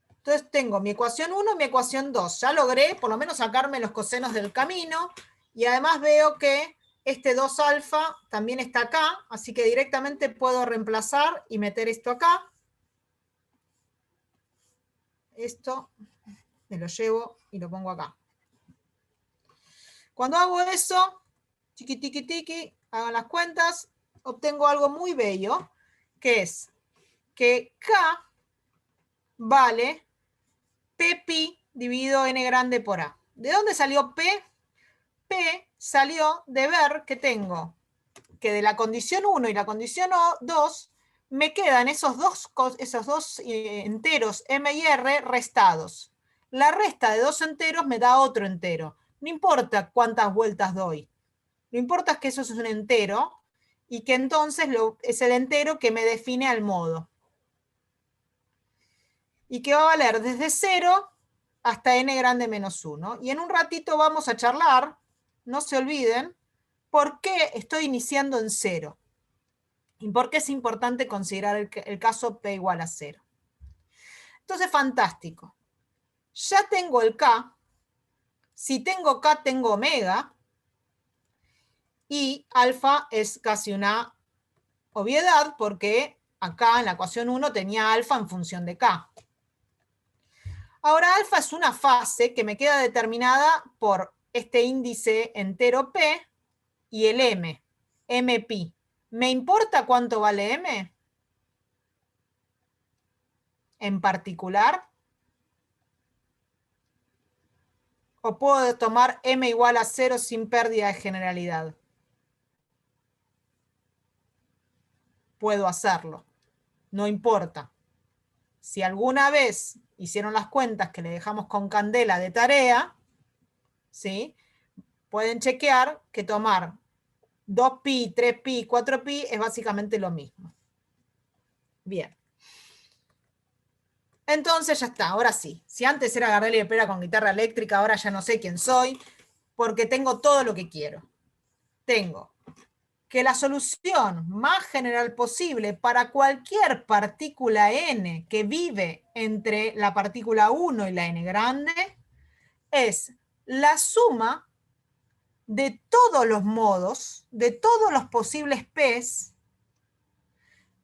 Entonces tengo mi ecuación 1 y mi ecuación 2. Ya logré por lo menos sacarme los cosenos del camino, y además veo que este 2 alfa también está acá, así que directamente puedo reemplazar y meter esto acá. Esto me lo llevo y lo pongo acá. Cuando hago eso, tiqui, tiqui, tiqui, hagan las cuentas, obtengo algo muy bello, que es que K vale P pi dividido n grande por A. ¿De dónde salió P? P salió de ver que tengo que de la condición 1 y la condición 2 me quedan esos dos enteros M y R restados. La resta de dos enteros me da otro entero. No importa cuántas vueltas doy. Lo importa es que eso es un entero y que entonces es el entero que me define al modo. Y que va a valer desde 0 hasta n grande menos 1. Y en un ratito vamos a charlar, no se olviden, por qué estoy iniciando en 0. ¿Y por qué es importante considerar el caso P igual a 0? Entonces, fantástico. Ya tengo el K. Si tengo K, tengo omega. Y alfa es casi una obviedad porque acá en la ecuación 1 tenía alfa en función de K. Ahora, alfa es una fase que me queda determinada por este índice entero P y el M, M pi. ¿Me importa cuánto vale M? En particular. ¿O puedo tomar M igual a 0 sin pérdida de generalidad? Puedo hacerlo. No importa. Si alguna vez hicieron las cuentas que le dejamos con candela de tarea, ¿sí? Pueden chequear que tomar 2pi, 3pi, 4pi es básicamente lo mismo. Bien. Entonces ya está, ahora sí. Si antes era Gardel y Pera con guitarra eléctrica, ahora ya no sé quién soy, porque tengo todo lo que quiero. Tengo que la solución más general posible para cualquier partícula n que vive entre la partícula 1 y la n grande es la suma de todos los modos, de todos los posibles p's,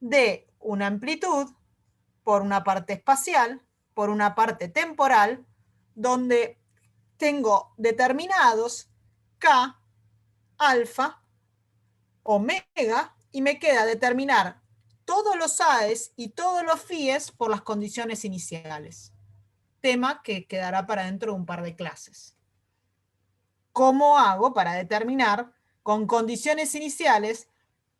de una amplitud por una parte espacial, por una parte temporal, donde tengo determinados k, alfa, omega, y me queda determinar todos los a's y todos los phi's por las condiciones iniciales. Tema que quedará para dentro de un par de clases. ¿Cómo hago para determinar con condiciones iniciales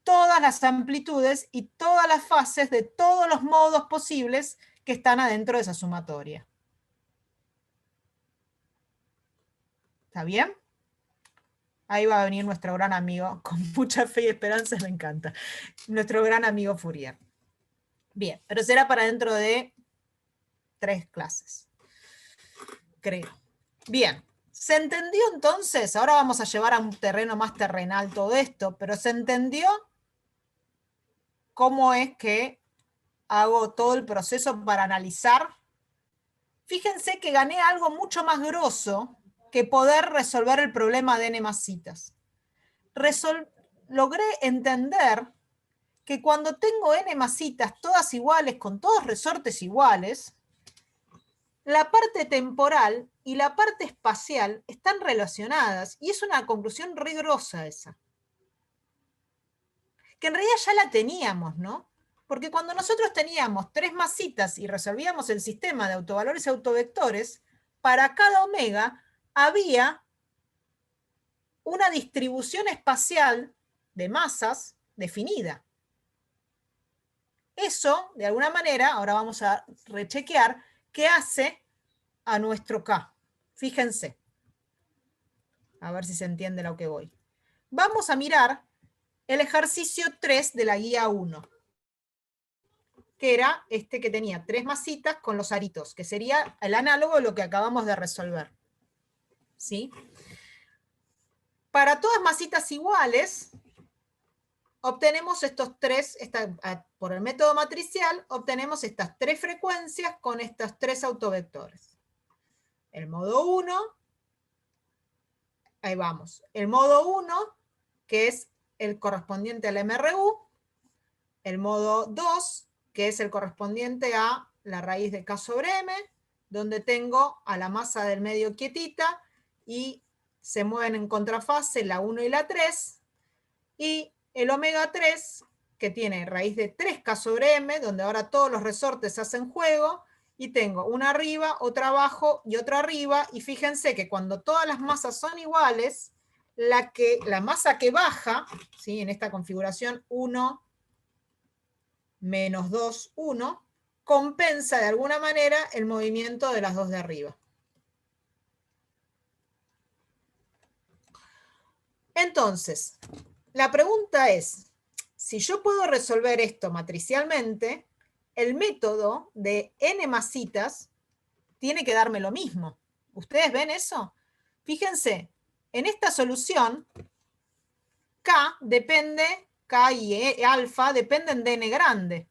todas las amplitudes y todas las fases de todos los modos posibles que están adentro de esa sumatoria? ¿Está bien? Ahí va a venir nuestro gran amigo, con mucha fe y esperanza, me encanta, nuestro gran amigo Fourier. Bien, pero será para dentro de 3 clases, creo. Bien, ¿se entendió entonces? Ahora vamos a llevar a un terreno más terrenal todo esto, pero ¿se entendió cómo es que hago todo el proceso para analizar? Fíjense que gané algo mucho más grosso que poder resolver el problema de n masitas. Logré entender que cuando tengo n masitas todas iguales, con todos resortes iguales, la parte temporal y la parte espacial están relacionadas, y es una conclusión re grosa esa. Que en realidad ya la teníamos, ¿no? Porque cuando nosotros teníamos 3 masitas y resolvíamos el sistema de autovalores y autovectores, para cada omega había una distribución espacial de masas definida. Eso, de alguna manera, ahora vamos a rechequear, ¿qué hace a nuestro K? Fíjense. A ver si se entiende lo que voy. Vamos a mirar el ejercicio 3 de la guía 1, que era este que tenía 3 masitas con los aritos, que sería el análogo de lo que acabamos de resolver. ¿Sí? Para todas masitas iguales, obtenemos estos 3, por el método matricial, obtenemos estas 3 frecuencias con estos 3 autovectores. El modo 1, ahí vamos, el modo 1, que es el correspondiente al MRU, el modo 2, que es el correspondiente a la raíz de K sobre M, donde tengo a la masa del medio quietita y se mueven en contrafase la 1 y la 3, y el omega 3, que tiene raíz de 3K sobre M, donde ahora todos los resortes hacen juego, y tengo una arriba, otra abajo y otra arriba, y fíjense que cuando todas las masas son iguales, la masa que baja, ¿sí? En esta configuración 1, menos 2, 1, compensa de alguna manera el movimiento de las dos de arriba. Entonces, la pregunta es, si yo puedo resolver esto matricialmente, el método de n masitas tiene que darme lo mismo. ¿Ustedes ven eso? Fíjense, en esta solución, K y alfa dependen de n grande.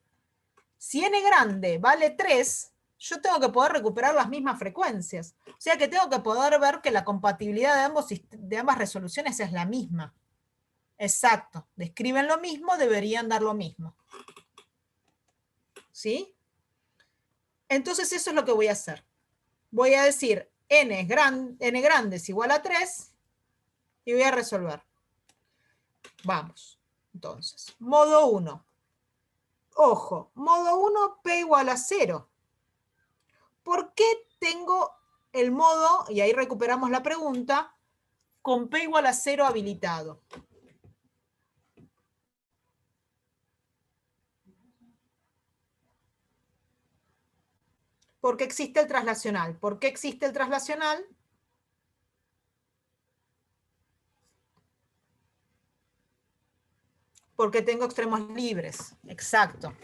Si n grande vale 3, yo tengo que poder recuperar las mismas frecuencias. O sea que tengo que poder ver que la compatibilidad de ambas resoluciones es la misma. Exacto, describen lo mismo, deberían dar lo mismo. ¿Sí? Entonces eso es lo que voy a hacer. Voy a decir n grande es igual a 3 y voy a resolver. Vamos, entonces, modo 1. Ojo, modo 1, p igual a 0. ¿Por qué tengo el modo, y ahí recuperamos la pregunta, con p igual a 0 habilitado? Porque existe el traslacional. ¿Por qué existe el traslacional? Porque tengo extremos libres. Exacto.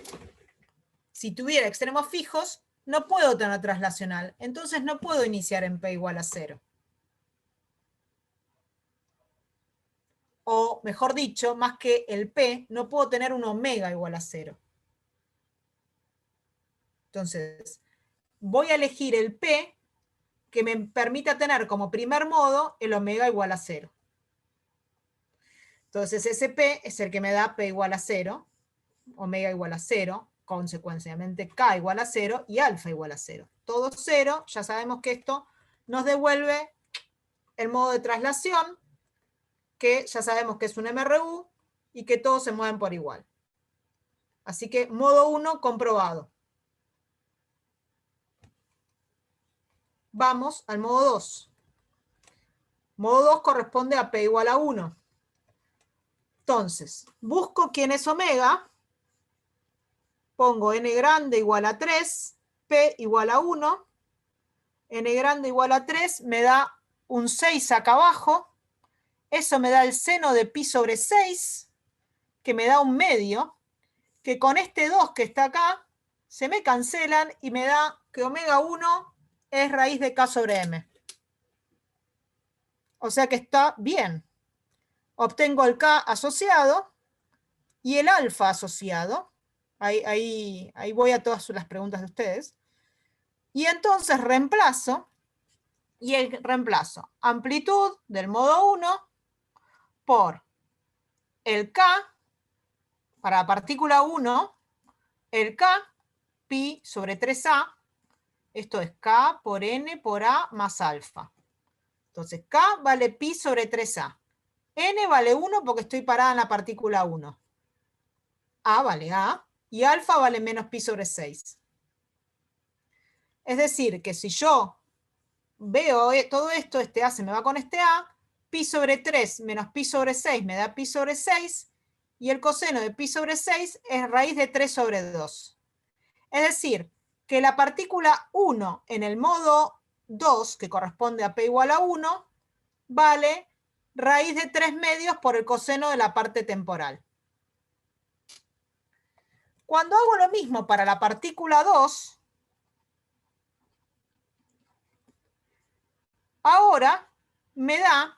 Si tuviera extremos fijos, no puedo tener traslacional. Entonces no puedo iniciar en p igual a 0. O, mejor dicho, más que el p, no puedo tener un omega igual a 0. Entonces, voy a elegir el p que me permita tener como primer modo el omega igual a 0. Entonces, ese p es el que me da p igual a 0, omega igual a 0, consecuencialmente k igual a 0 y alfa igual a 0. Todo 0, ya sabemos que esto nos devuelve el modo de traslación, que ya sabemos que es un MRU y que todos se mueven por igual. Así que modo 1 comprobado. Vamos al modo 2. Modo 2 corresponde a p igual a 1. Entonces, busco quién es omega, pongo n grande igual a 3, p igual a 1, n grande igual a 3 me da un 6 acá abajo, eso me da el seno de pi sobre 6, que me da un medio, que con este 2 que está acá, se me cancelan y me da que omega 1 es raíz de k sobre m. O sea que está bien. Obtengo el k asociado y el alfa asociado. Ahí voy a todas las preguntas de ustedes. Y entonces reemplazo, amplitud del modo 1 por el k, para la partícula 1, el k, pi sobre 3a, esto es k por n por a más alfa. Entonces k vale pi sobre 3a. N vale 1 porque estoy parada en la partícula 1. A vale A y alfa vale menos pi sobre 6. Es decir, que si yo veo todo esto, este A se me va con este A, pi sobre 3 menos pi sobre 6 me da pi sobre 6, y el coseno de pi sobre 6 es raíz de 3 sobre 2. Es decir, que la partícula 1 en el modo 2, que corresponde a p igual a 1, vale raíz de 3 medios por el coseno de la parte temporal. Cuando hago lo mismo para la partícula 2, ahora me da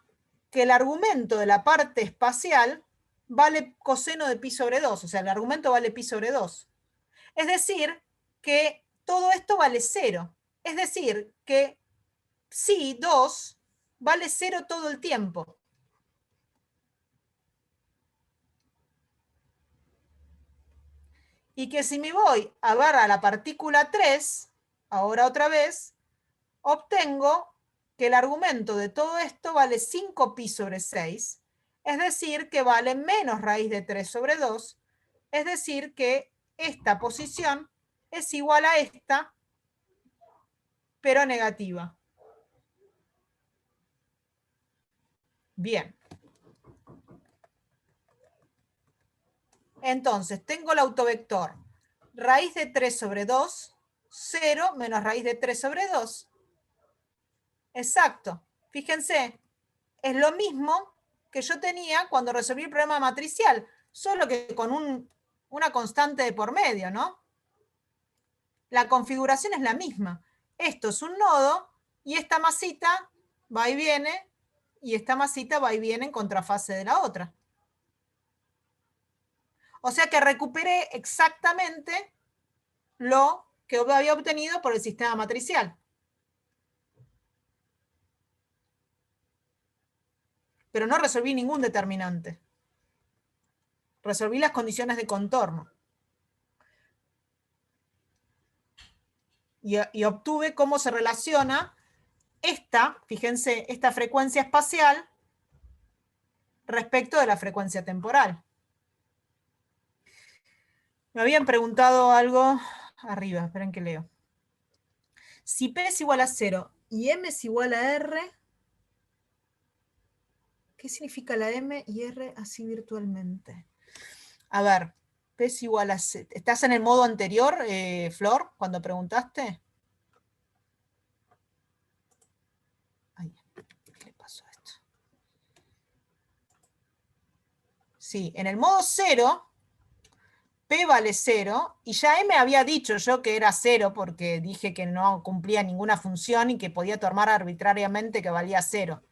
que el argumento de la parte espacial vale coseno de pi sobre 2, o sea, el argumento vale pi sobre 2. Es decir, que todo esto vale 0. Es decir, que psi 2 vale 0 todo el tiempo. Y que si me voy a ver a la partícula 3, ahora otra vez, obtengo que el argumento de todo esto vale 5 pi sobre 6, es decir, que vale menos raíz de 3 sobre 2, es decir, que esta posición es igual a esta pero negativa. Bien. Entonces, tengo el autovector. Raíz de 3 sobre 2, 0 menos raíz de 3 sobre 2. Exacto. Fíjense, es lo mismo que yo tenía cuando resolví el problema matricial, solo que con una constante de por medio, ¿no? La configuración es la misma. Esto es un nodo y esta masita va y viene, y esta masita va y viene en contrafase de la otra. O sea que recuperé exactamente lo que había obtenido por el sistema matricial. Pero no resolví ningún determinante. Resolví las condiciones de contorno. Y obtuve cómo se relaciona fíjense, esta frecuencia espacial respecto de la frecuencia temporal. Me habían preguntado algo arriba, esperen que leo. Si P es igual a 0 y M es igual a R, ¿qué significa la M y R así virtualmente? A ver, P es igual a 0. ¿Estás en el modo anterior, Flor, cuando preguntaste? Ay, ¿qué le pasó a esto? Sí, en el modo 0, P vale 0, y ya M había dicho yo que era 0 porque dije que no cumplía ninguna función y que podía tomar arbitrariamente que valía 0.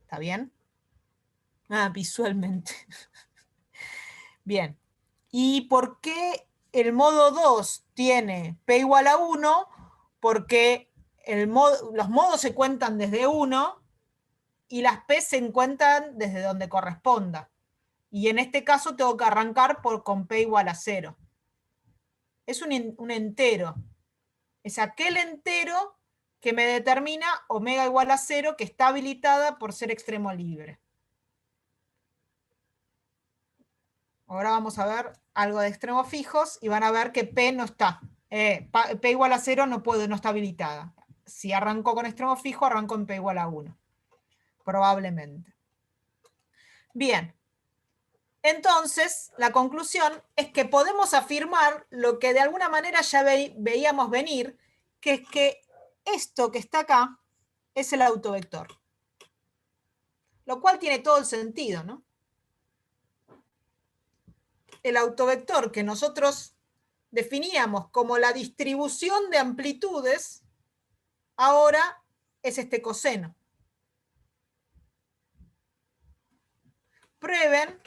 ¿Está bien? Ah, visualmente. Bien. ¿Y por qué el modo 2 tiene P igual a 1? Porque los modos se cuentan desde 1 y las P se cuentan desde donde corresponda. Y en este caso tengo que arrancar con P igual a 0. Es un entero. Es aquel entero que me determina omega igual a 0, que está habilitada por ser extremo libre. Ahora vamos a ver algo de extremos fijos y van a ver que P no está. P igual a 0 no está habilitada. Si arranco con extremo fijo, arranco en P igual a 1. Probablemente. Bien. Entonces, la conclusión es que podemos afirmar lo que de alguna manera ya veíamos venir, que es que esto que está acá es el autovector. Lo cual tiene todo el sentido, ¿no? El autovector que nosotros definíamos como la distribución de amplitudes, ahora es este coseno. Prueben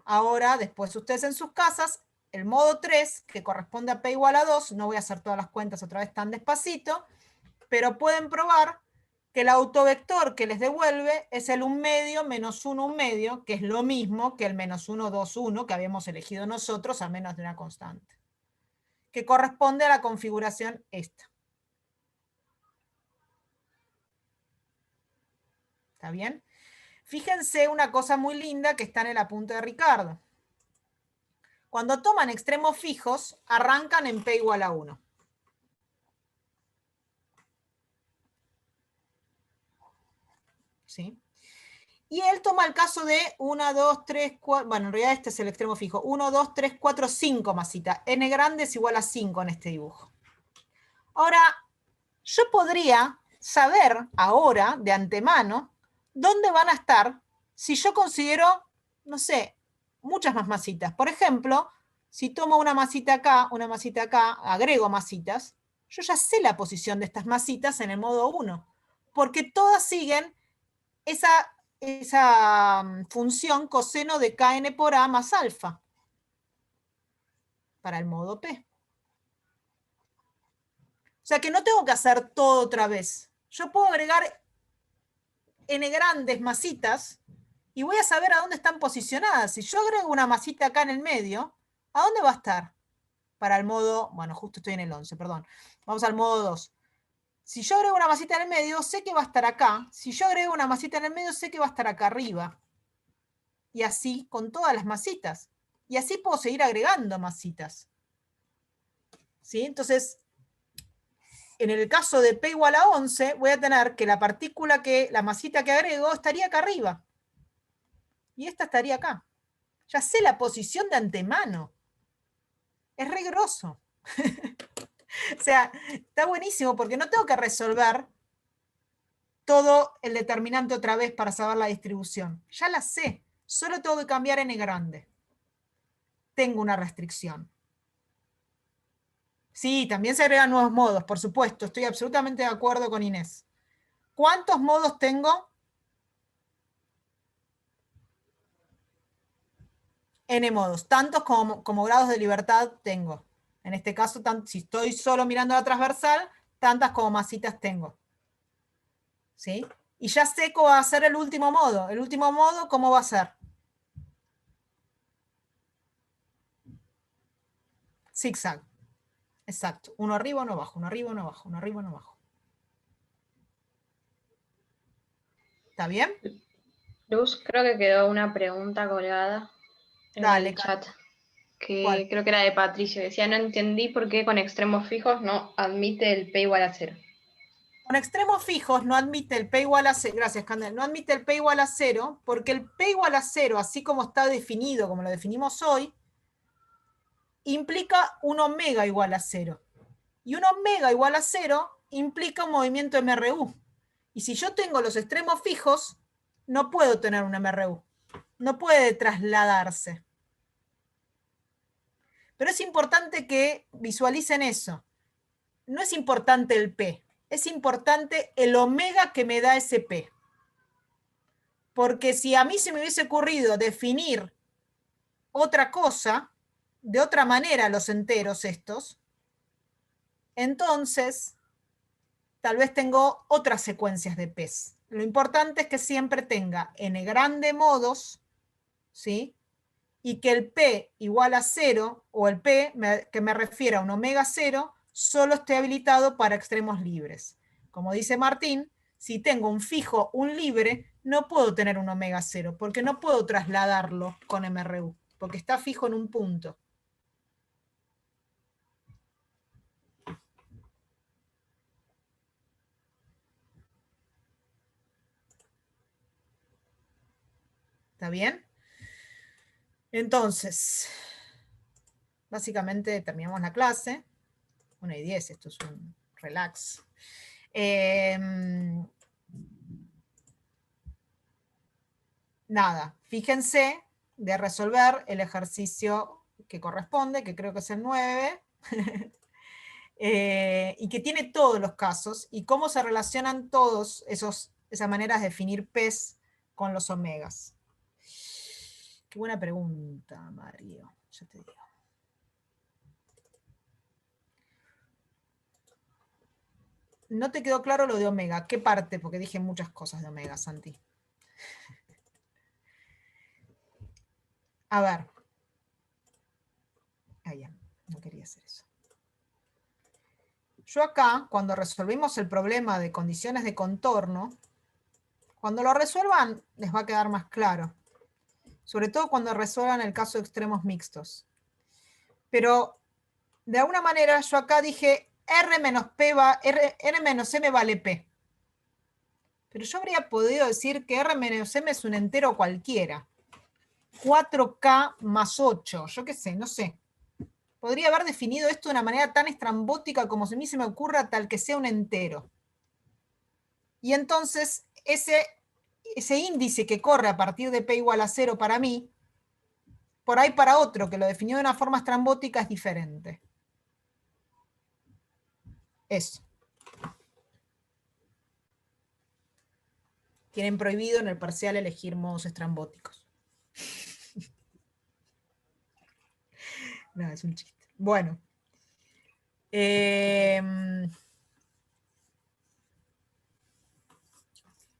ahora, después ustedes en sus casas, el modo 3, que corresponde a P igual a 2, no voy a hacer todas las cuentas otra vez tan despacito, pero pueden probar que el autovector que les devuelve es el 1 medio menos 1 1 medio, que es lo mismo que el menos 1 2 1 que habíamos elegido nosotros a menos de una constante, que corresponde a la configuración esta. ¿Está bien? Fíjense una cosa muy linda que está en el apunte de Ricardo. Cuando toman extremos fijos, arrancan en P igual a 1. ¿Sí? Y él toma el caso de 1, 2, 3, 4, bueno, en realidad este es el extremo fijo, 1, 2, 3, 4, 5 masitas. N grande es igual a 5 en este dibujo. Ahora, yo podría saber ahora, de antemano, dónde van a estar si yo considero, no sé, muchas más masitas. Por ejemplo, si tomo una masita acá, agrego masitas, yo ya sé la posición de estas masitas en el modo 1, porque todas siguen esa función coseno de kn por a más alfa para el modo P. O sea que no tengo que hacer todo otra vez. Yo puedo agregar n grandes masitas y voy a saber a dónde están posicionadas. Si yo agrego una masita acá en el medio, ¿a dónde va a estar? Para el modo, bueno, justo estoy en el 11, perdón. Vamos al modo 2. Si yo agrego una masita en el medio, sé que va a estar acá. Si yo agrego una masita en el medio, sé que va a estar acá arriba. Y así con todas las masitas. Y así puedo seguir agregando masitas. ¿sí? Entonces, en el caso de P igual a 11, voy a tener que la masita que agrego estaría acá arriba. Y esta estaría acá. Ya sé la posición de antemano. Es re grosso. O sea, está buenísimo porque no tengo que resolver todo el determinante otra vez para saber la distribución. Ya la sé. Solo tengo que cambiar n grande. Tengo una restricción. Sí, también se agregan nuevos modos, por supuesto. Estoy absolutamente de acuerdo con Inés. ¿Cuántos modos tengo? N modos. Tantos como grados de libertad tengo. En este caso, si estoy solo mirando la transversal, tantas como masitas tengo. ¿Sí? Y ya sé cómo va a ser el último modo. El último modo, ¿cómo va a ser? Zigzag. Exacto. Uno arriba, uno abajo, uno arriba, uno abajo, uno arriba, uno abajo. ¿Está bien? Luz, creo que quedó una pregunta colgada en Dale, el chat, ¿cuál? que creo que era de Patricio. Decía, no entendí por qué con extremos fijos no admite el P igual a 0. Con extremos fijos no admite el P igual a 0, gracias Candel, no admite el P igual a 0 porque el P igual a 0, así como está definido, como lo definimos hoy, implica un omega igual a 0. Y un omega igual a 0 implica un movimiento MRU. Y si yo tengo los extremos fijos, no puedo tener un MRU. No puede trasladarse. Pero es importante que visualicen eso. No es importante el P, es importante el omega que me da ese P. Porque si a mí se me hubiese ocurrido definir otra cosa, de otra manera los enteros estos, entonces tal vez tengo otras secuencias de P's. Lo importante es que siempre tenga n grande modos, ¿sí? Y que el P igual a 0, o el P que me refiera a un omega 0, solo esté habilitado para extremos libres. Como dice Martín, si tengo un fijo, un libre, no puedo tener un omega 0, porque no puedo trasladarlo con MRU, porque está fijo en un punto. ¿Está bien? Entonces, básicamente terminamos la clase. 1:10, esto es un relax. Nada, fíjense de resolver el ejercicio que corresponde, que creo que es el 9, y que tiene todos los casos, y cómo se relacionan todos esas maneras de definir P's con los omegas. Qué buena pregunta, Mario, ya te digo. No te quedó claro lo de omega. ¿Qué parte? Porque dije muchas cosas de omega, Santi. A ver. Ah, ya, no quería hacer eso. Yo acá, cuando resolvimos el problema de condiciones de contorno, cuando lo resuelvan les va a quedar más claro. Sobre todo cuando resuelvan el caso de extremos mixtos. Pero de alguna manera yo acá dije R menos M vale P. Pero yo habría podido decir que R menos M es un entero cualquiera. 4K más 8, yo qué sé, no sé. Podría haber definido esto de una manera tan estrambótica como si a mí se me ocurra tal que sea un entero. Y entonces ese índice que corre a partir de P igual a 0 para mí, por ahí para otro que lo definió de una forma estrambótica es diferente. Eso. Tienen prohibido en el parcial elegir modos estrambóticos. No, es un chiste. Bueno. En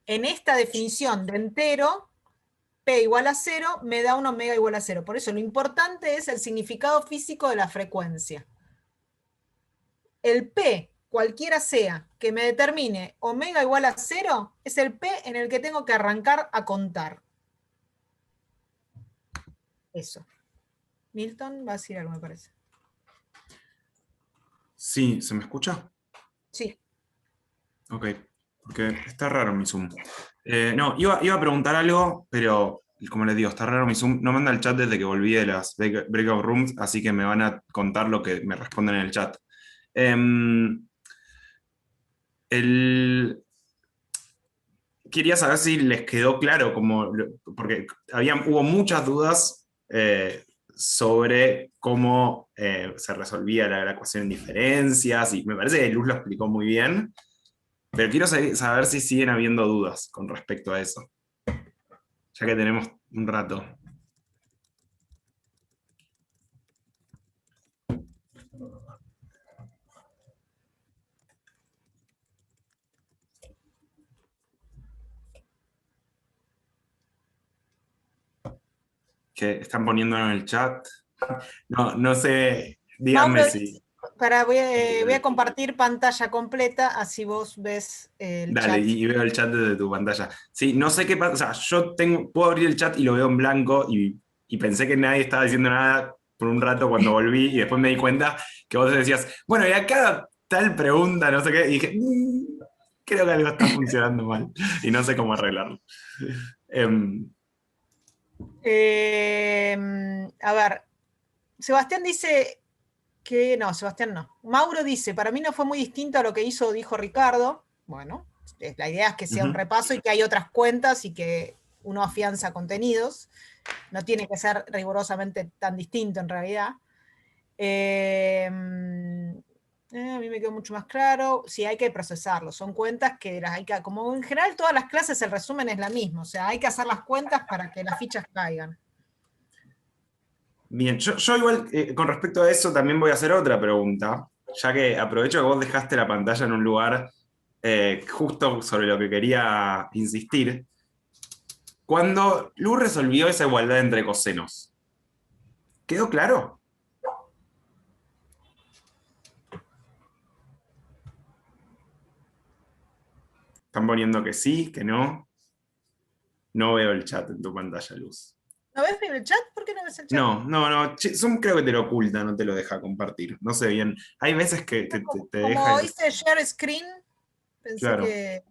esta definición de entero, P igual a 0 me da un omega igual a 0. Por eso lo importante es el significado físico de la frecuencia. El P, cualquiera sea, que me determine omega igual a 0, es el P en el que tengo que arrancar a contar. Eso. Milton va a decir algo, me parece. Sí, ¿se me escucha? Sí. Ok, porque está raro mi Zoom. No, iba a preguntar algo, pero como les digo, está raro mi Zoom. No manda el chat desde que volví de las breakout rooms, así que me van a contar lo que me responden en el chat. Em, el- Quería saber si les quedó claro, porque hubo muchas dudas sobre cómo se resolvía la ecuación en diferencias, y me parece que Luz lo explicó muy bien, pero quiero saber si siguen habiendo dudas con respecto a eso, ya que tenemos un rato. Que están poniéndolo en el chat. No sé, díganme Mauro si. dice, voy a compartir pantalla completa, así vos ves el Dale, chat. y veo el chat desde tu pantalla. Sí, no sé qué pasa, o sea, puedo abrir el chat y lo veo en blanco y pensé que nadie estaba diciendo nada por un rato cuando volví y después me di cuenta que vos decías, bueno, y acá tal pregunta, no sé qué, y dije, creo que algo está funcionando mal y no sé cómo arreglarlo. A ver, Sebastián dice que no, Sebastián no. Mauro dice, para mí no fue muy distinto a lo que dijo Ricardo. Bueno, la idea es que sea un repaso y que hay otras cuentas y que uno afianza contenidos. No tiene que ser rigurosamente tan distinto en realidad. A mí me quedó mucho más claro. Sí, hay que procesarlo. Son cuentas que como en general todas las clases el resumen es la misma. O sea, hay que hacer las cuentas para que las fichas caigan. Bien, yo igual con respecto a eso también voy a hacer otra pregunta, ya que aprovecho que vos dejaste la pantalla en un lugar justo sobre lo que quería insistir. Cuando Lu resolvió esa igualdad entre cosenos, ¿quedó claro? Están poniendo que sí, que no. No veo el chat en tu pantalla, Luz. ¿No ves el chat? ¿Por qué no ves el chat? No. Zoom creo que te lo oculta, no te lo deja compartir. No sé bien. Hay veces que te deja. Como hice share screen, pensé Claro. que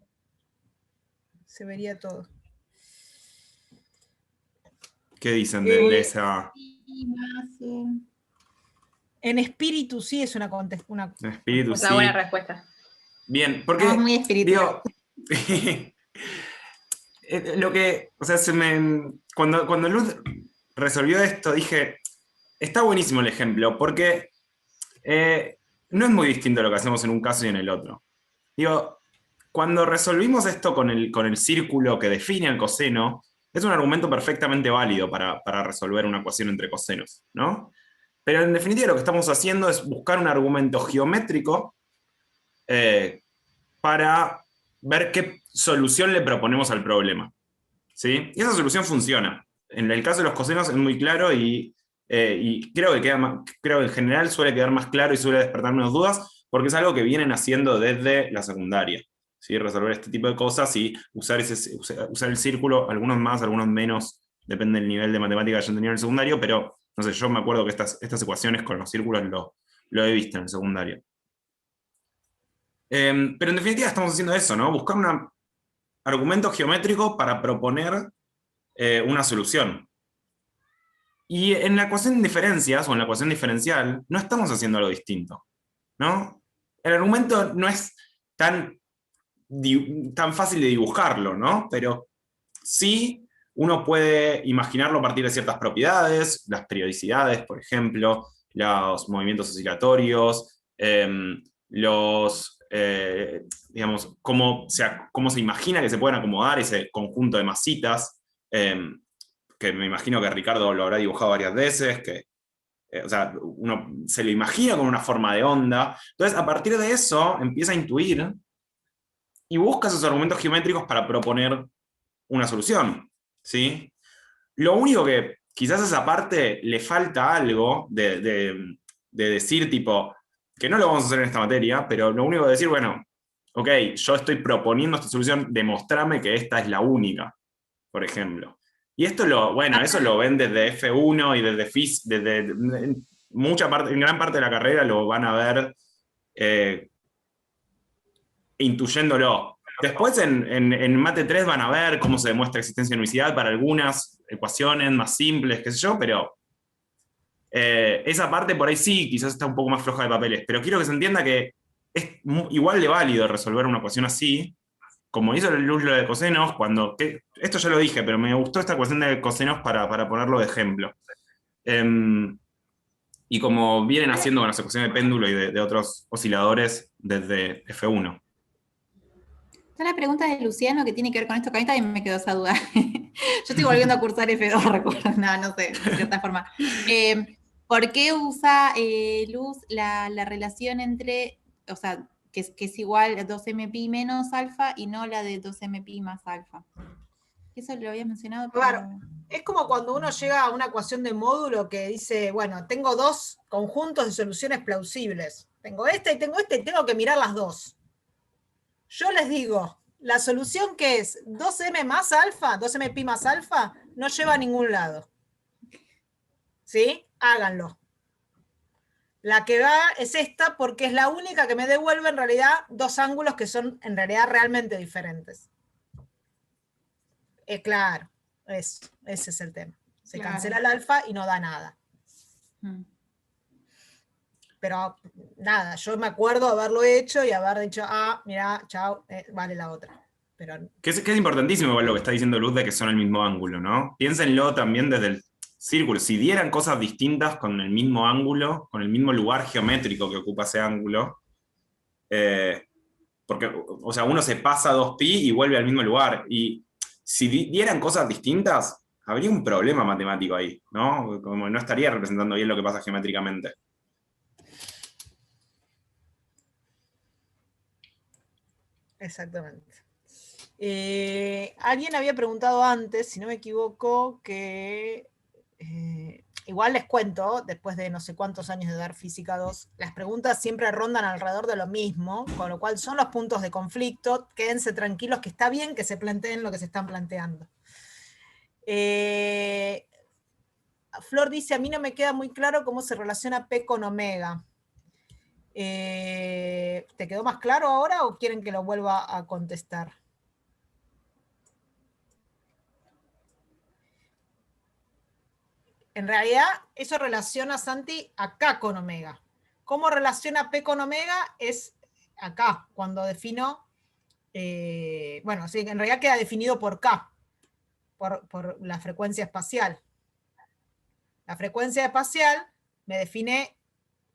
se vería todo. ¿Qué dicen de esa? En espíritu sí es una Espíritu, Una buena sí. respuesta. Bien, porque. Estamos muy espirituales. Digo, lo que. O sea, cuando Luz resolvió esto, dije. Está buenísimo el ejemplo, porque no es muy distinto lo que hacemos en un caso y en el otro. Digo, cuando resolvimos esto con el círculo que define el coseno, es un argumento perfectamente válido para resolver una ecuación entre cosenos, ¿no? Pero en definitiva lo que estamos haciendo es buscar un argumento geométrico para ver qué solución le proponemos al problema, ¿sí? Y esa solución funciona. En el caso de los cosenos es muy claro y creo que creo que en general suele quedar más claro y suele despertar menos dudas porque es algo que vienen haciendo desde la secundaria. ¿Sí? Resolver este tipo de cosas y usar el círculo, algunos más, algunos menos, depende del nivel de matemática que hayan tenido en el secundario, pero no sé, yo me acuerdo que estas ecuaciones con los círculos lo he visto en el secundario. Pero en definitiva estamos haciendo eso, ¿no? Buscar un argumento geométrico para proponer una solución. Y en la ecuación de diferencias, o en la ecuación diferencial, no estamos haciendo algo distinto, ¿no? El argumento no es tan fácil de dibujarlo, ¿no? Pero sí uno puede imaginarlo a partir de ciertas propiedades, las periodicidades, por ejemplo, los movimientos oscilatorios, digamos, cómo se imagina que se pueden acomodar ese conjunto de masitas, que me imagino que Ricardo lo habrá dibujado varias veces, o sea, uno se lo imagina con una forma de onda. Entonces, a partir de eso, empieza a intuir y busca esos argumentos geométricos para proponer una solución, ¿sí? Lo único que quizás a esa parte le falta algo de decir, tipo, que no lo vamos a hacer en esta materia, pero lo único de decir, bueno, ok, yo estoy proponiendo esta solución, demostrame que esta es la única, por ejemplo. Y esto eso lo ven desde F1 y desde FIS, en gran parte de la carrera lo van a ver intuyéndolo. Después en Mate 3 van a ver cómo se demuestra existencia de unicidad para algunas ecuaciones más simples, qué sé yo, pero esa parte por ahí sí, quizás está un poco más floja de papeles, pero quiero que se entienda que es igual de válido resolver una ecuación así, como hizo el Luz lo de cosenos, esto ya lo dije, pero me gustó esta ecuación de cosenos para ponerlo de ejemplo. Y como vienen haciendo con las ecuaciones de péndulo y de otros osciladores desde F1. Está la pregunta de Luciano que tiene que ver con esto, que a mí también me quedó esa duda. Yo estoy volviendo a cursar F2, recuerdo, no sé, de cierta forma. ¿Por qué usa Luz la relación entre, o sea, que es igual a 2mpi menos alfa y no la de 2mpi más alfa? Eso lo había mencionado. Pero... Claro, es como cuando uno llega a una ecuación de módulo que dice, bueno, tengo dos conjuntos de soluciones plausibles. Tengo esta y tengo que mirar las dos. Yo les digo, la solución que es 2m más alfa, 2mpi más alfa, no lleva a ningún lado. ¿Sí? Háganlo. La que va es esta porque es la única que me devuelve en realidad dos ángulos que son en realidad realmente diferentes. Claro, ese es el tema. Se cancela el alfa y no da nada. Pero nada, yo me acuerdo haberlo hecho y haber dicho, mira, chao, vale la otra. Pero... Que es importantísimo igual lo que está diciendo Luz de que son el mismo ángulo, ¿no? Piénsenlo también desde el círculo. Si dieran cosas distintas con el mismo ángulo, con el mismo lugar geométrico que ocupa ese ángulo, porque, o sea, uno se pasa 2pi y vuelve al mismo lugar. Y si dieran cosas distintas, habría un problema matemático ahí, ¿no? Como no estaría representando bien lo que pasa geométricamente. Exactamente. Alguien había preguntado antes, si no me equivoco, que igual les cuento, después de no sé cuántos años de dar física 2, las preguntas siempre rondan alrededor de lo mismo, con lo cual son los puntos de conflicto. Quédense tranquilos que está bien que se planteen lo que se están planteando. Flor dice, a mí no me queda muy claro cómo se relaciona P con omega. ¿Te quedó más claro ahora o quieren que lo vuelva a contestar? En realidad, eso relaciona, Santi, acá con omega. ¿Cómo relaciona P con omega? Es acá, cuando defino, bueno, sí, en realidad queda definido por K, por la frecuencia espacial. La frecuencia espacial me define,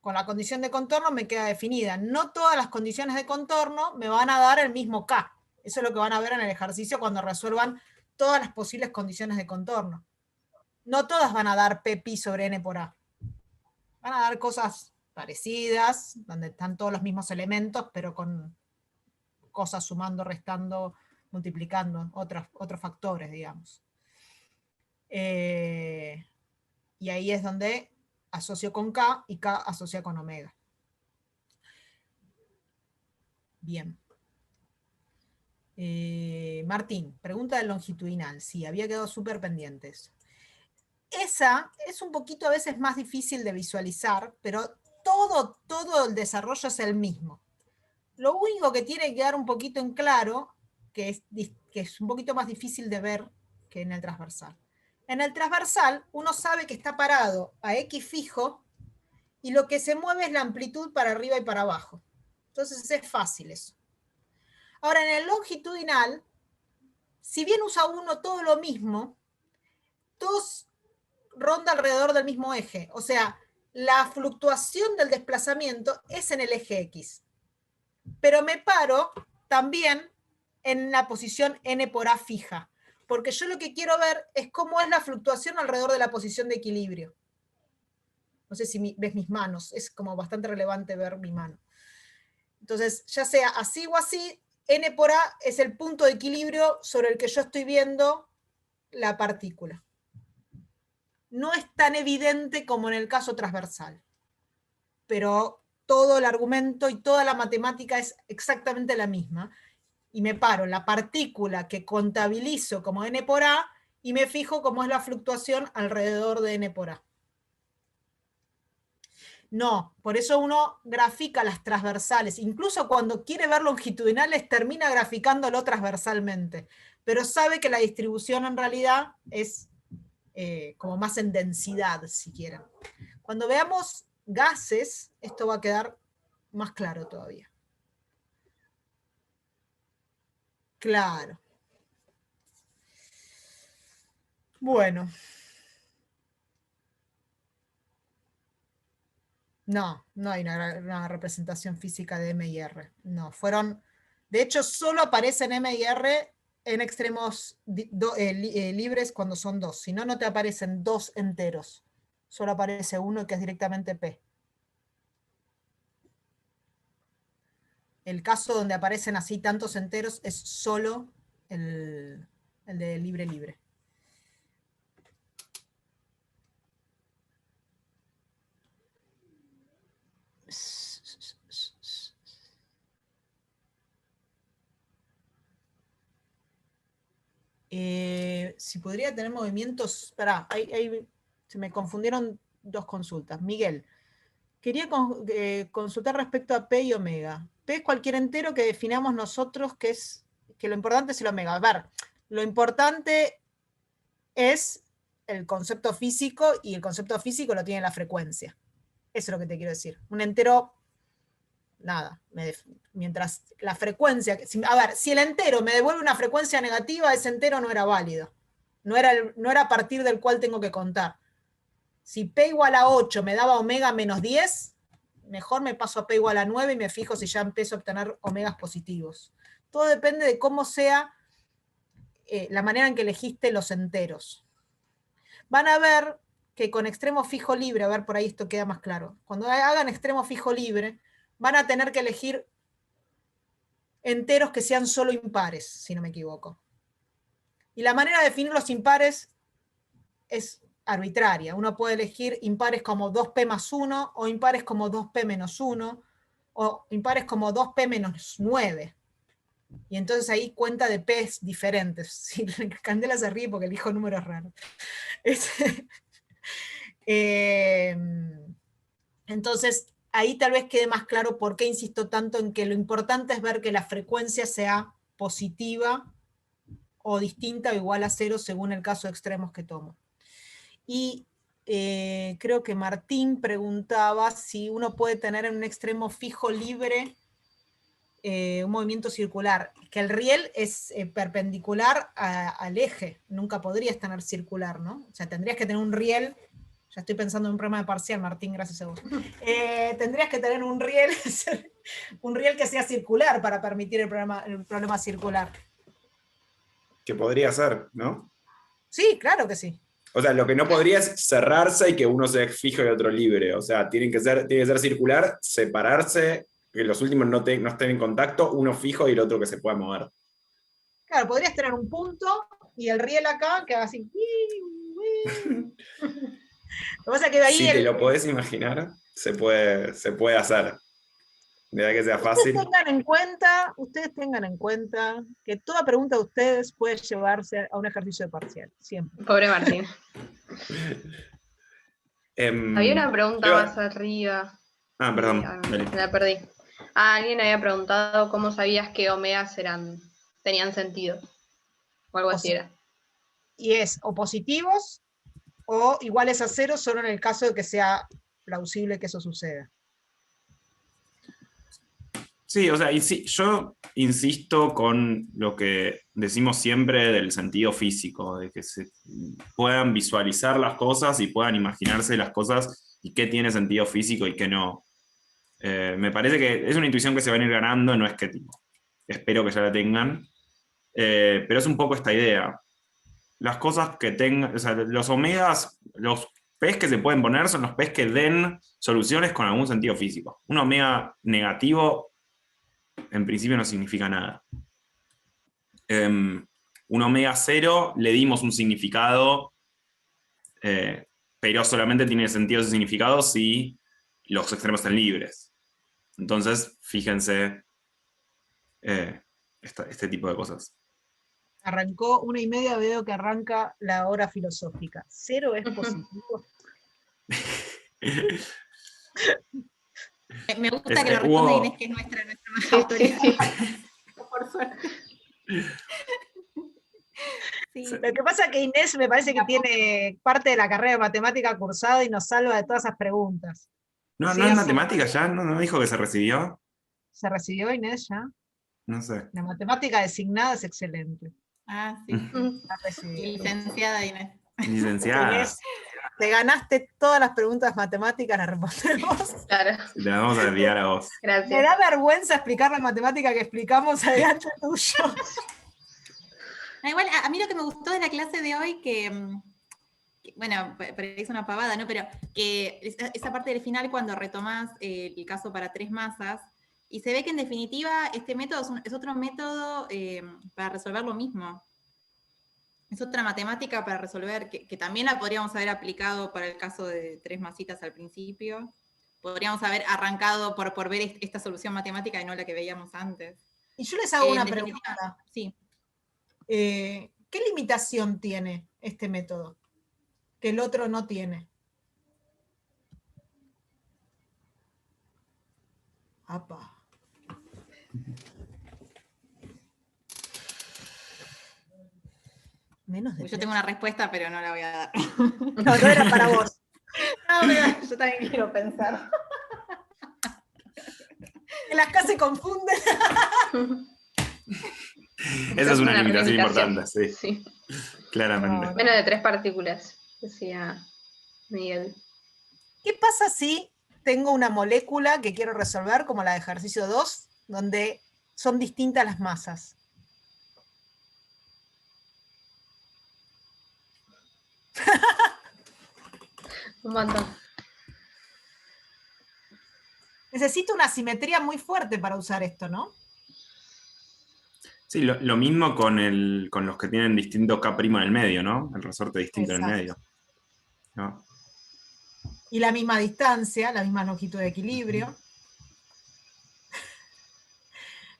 con la condición de contorno me queda definida. No todas las condiciones de contorno me van a dar el mismo K. Eso es lo que van a ver en el ejercicio cuando resuelvan todas las posibles condiciones de contorno. No todas van a dar Pi sobre N por A. Van a dar cosas parecidas, donde están todos los mismos elementos, pero con cosas sumando, restando, multiplicando, otros factores, digamos. Y ahí es donde asocio con K y K asocia con omega. Bien. Martín, pregunta del longitudinal. Sí, había quedado súper pendientes. Esa es un poquito a veces más difícil de visualizar, pero todo el desarrollo es el mismo. Lo único que tiene que quedar un poquito en claro, que es un poquito más difícil de ver que en el transversal. En el transversal, uno sabe que está parado a X fijo y lo que se mueve es la amplitud para arriba y para abajo. Entonces es fácil eso. Ahora, en el longitudinal, si bien usa uno todo lo mismo, todos ronda alrededor del mismo eje. O sea, la fluctuación del desplazamiento es en el eje X. Pero me paro también en la posición N por A fija, porque yo lo que quiero ver es cómo es la fluctuación alrededor de la posición de equilibrio. No sé si ves mis manos, es como bastante relevante ver mi mano. Entonces, ya sea así o así, N por A es el punto de equilibrio sobre el que yo estoy viendo la partícula. No es tan evidente como en el caso transversal, pero todo el argumento y toda la matemática es exactamente la misma. Y me paro en la partícula que contabilizo como N por A y me fijo cómo es la fluctuación alrededor de N por A. No, por eso uno grafica las transversales. Incluso cuando quiere ver longitudinales, termina graficándolo transversalmente. Pero sabe que la distribución en realidad es como más en densidad, si quieren. Cuando veamos gases, esto va a quedar más claro todavía. Claro. Bueno. No, no hay una representación física de M y R. No, fueron, de hecho, solo aparecen M y R en extremos libres cuando son dos. Si no, no te aparecen dos enteros. Solo aparece uno que es directamente P. El caso donde aparecen así tantos enteros es solo el de libre-libre. Si podría tener movimientos. Esperá, se me confundieron dos consultas. Miguel, quería consultar respecto a P y omega. P es cualquier entero que definamos nosotros que lo importante es el omega. A ver, lo importante es el concepto físico y el concepto físico lo tiene la frecuencia. Eso es lo que te quiero decir. Un entero, nada. Mientras la frecuencia. A ver, si el entero me devuelve una frecuencia negativa, ese entero no era válido. No era a partir del cual tengo que contar. Si P igual a 8 me daba omega menos 10, mejor me paso a P igual a 9 y me fijo si ya empiezo a obtener omegas positivos. Todo depende de cómo sea la manera en que elegiste los enteros. Van a ver que con extremo fijo libre, a ver, por ahí esto queda más claro. Cuando hagan extremo fijo libre, van a tener que elegir enteros que sean solo impares, si no me equivoco. Y la manera de definir los impares es arbitraria. Uno puede elegir impares como 2p más 1, o impares como 2p menos 1, o impares como 2p menos 9. Y entonces ahí cuenta de p's diferentes. Si Candela se ríe porque elijo números raros. Entonces, ahí tal vez quede más claro por qué insisto tanto en que lo importante es ver que la frecuencia sea positiva o distinta o igual a 0 según el caso de extremos que tomo. Y creo que Martín preguntaba si uno puede tener en un extremo fijo libre un movimiento circular, que el riel es perpendicular al eje, nunca podrías tener circular, ¿no? O sea, tendrías que tener un riel, ya estoy pensando en un problema de parcial, Martín, gracias a vos. Tendrías que tener un riel que sea circular para permitir el problema circular. Que podría ser, ¿no? Sí, claro que sí. O sea, lo que no podría es cerrarse y que uno sea fijo y otro libre. O sea, tiene que ser circular, separarse, que los últimos no estén en contacto, uno fijo y el otro que se pueda mover. Claro, podrías tener un punto y el riel acá que haga así. Lo que pasa es que ahí si te lo podés imaginar, se puede hacer. De verdad que sea fácil. Ustedes tengan en cuenta que toda pregunta de ustedes puede llevarse a un ejercicio de parcial, siempre. Pobre Martín. Había una pregunta más arriba. Ah, perdón. Me la perdí. Alguien había preguntado cómo sabías que omegas tenían sentido. O algo así era. Y es o positivos o iguales a 0 solo en el caso de que sea plausible que eso suceda. Sí, o sea, yo insisto con lo que decimos siempre del sentido físico, de que se puedan visualizar las cosas y puedan imaginarse las cosas y qué tiene sentido físico y qué no. Me parece que es una intuición que se van a ir ganando, no es que espero que ya la tengan, pero es un poco esta idea. Las cosas que tengan, o sea, los omegas, los P's que se pueden poner son los P's que den soluciones con algún sentido físico. Un omega negativo en principio no significa nada. Un omega 0 le dimos un significado, pero solamente tiene sentido ese significado si los extremos están libres. Entonces, fíjense este tipo de cosas. Arrancó 1:30, veo que arranca la hora filosófica. 0 es positivo. Me gusta que lo responda Inés, que es nuestra más autoridad. Por suerte. Sí. Lo que pasa es que Inés me parece que tiene parte de la carrera de matemática cursada y nos salva de todas esas preguntas. No, Sí, no es sí. matemática ya, no dijo que se recibió. ¿Se recibió Inés ya? No sé. La matemática designada es excelente. Ah, sí. La recibí. Licenciada Inés. Licenciada. Inés, te ganaste todas las preguntas matemáticas, las respondemos. Claro, Te las vamos a enviar a vos. Me gracias. da vergüenza explicar la matemática que explicamos adelante tuyo. Igual, a mí lo que me gustó de la clase de hoy, bueno, es una pavada, ¿no? Pero que esa parte del final cuando retomás el caso para 3 masas, y se ve que en definitiva este método es otro método para resolver lo mismo. Es otra matemática para resolver, que también la podríamos haber aplicado para el caso de 3 masitas al principio. Podríamos haber arrancado por ver esta solución matemática y no la que veíamos antes. Y yo les hago una pregunta. Sí. ¿Qué limitación tiene este método que el otro no tiene? Apa. Menos de Yo tengo una respuesta, pero no la voy a dar. No era para vos. No, yo también quiero pensar. Que las K se confunden. Esa es una limitación limitación. importante, sí. Claramente. No. Menos de 3 partículas, decía Miguel. ¿Qué pasa si tengo una molécula que quiero resolver, como la de ejercicio 2, donde son distintas las masas? Un montón. Necesito una simetría muy fuerte para usar esto, ¿no? Sí, lo mismo con los que tienen distinto K' en el medio, ¿no? El resorte distinto en el medio. ¿No? Y la misma distancia, la misma longitud de equilibrio.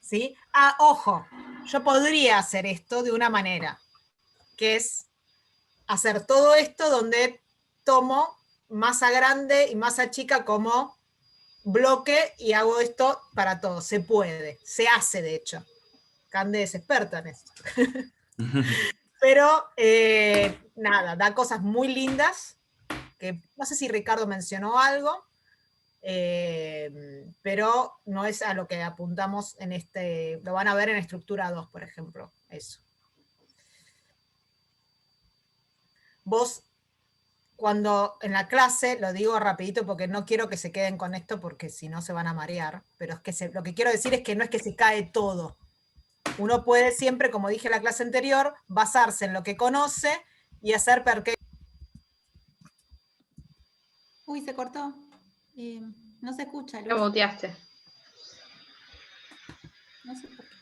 ¿Sí? Ah, ojo, yo podría hacer esto de una manera, que es hacer todo esto donde tomo masa grande y masa chica como bloque y hago esto para todo. Se puede, se hace de hecho. Cande es experta en esto. Pero nada, da cosas muy lindas, que no sé si Ricardo mencionó algo, pero no es a lo que apuntamos en este, lo van a ver en estructura 2, por ejemplo, eso. Vos, cuando en la clase, lo digo rapidito porque no quiero que se queden con esto porque si no se van a marear, pero es que lo que quiero decir es que no es que se cae todo. Uno puede siempre, como dije en la clase anterior, basarse en lo que conoce y hacer Uy, se cortó. No se escucha, Luz. Lo muteaste. No sé por qué.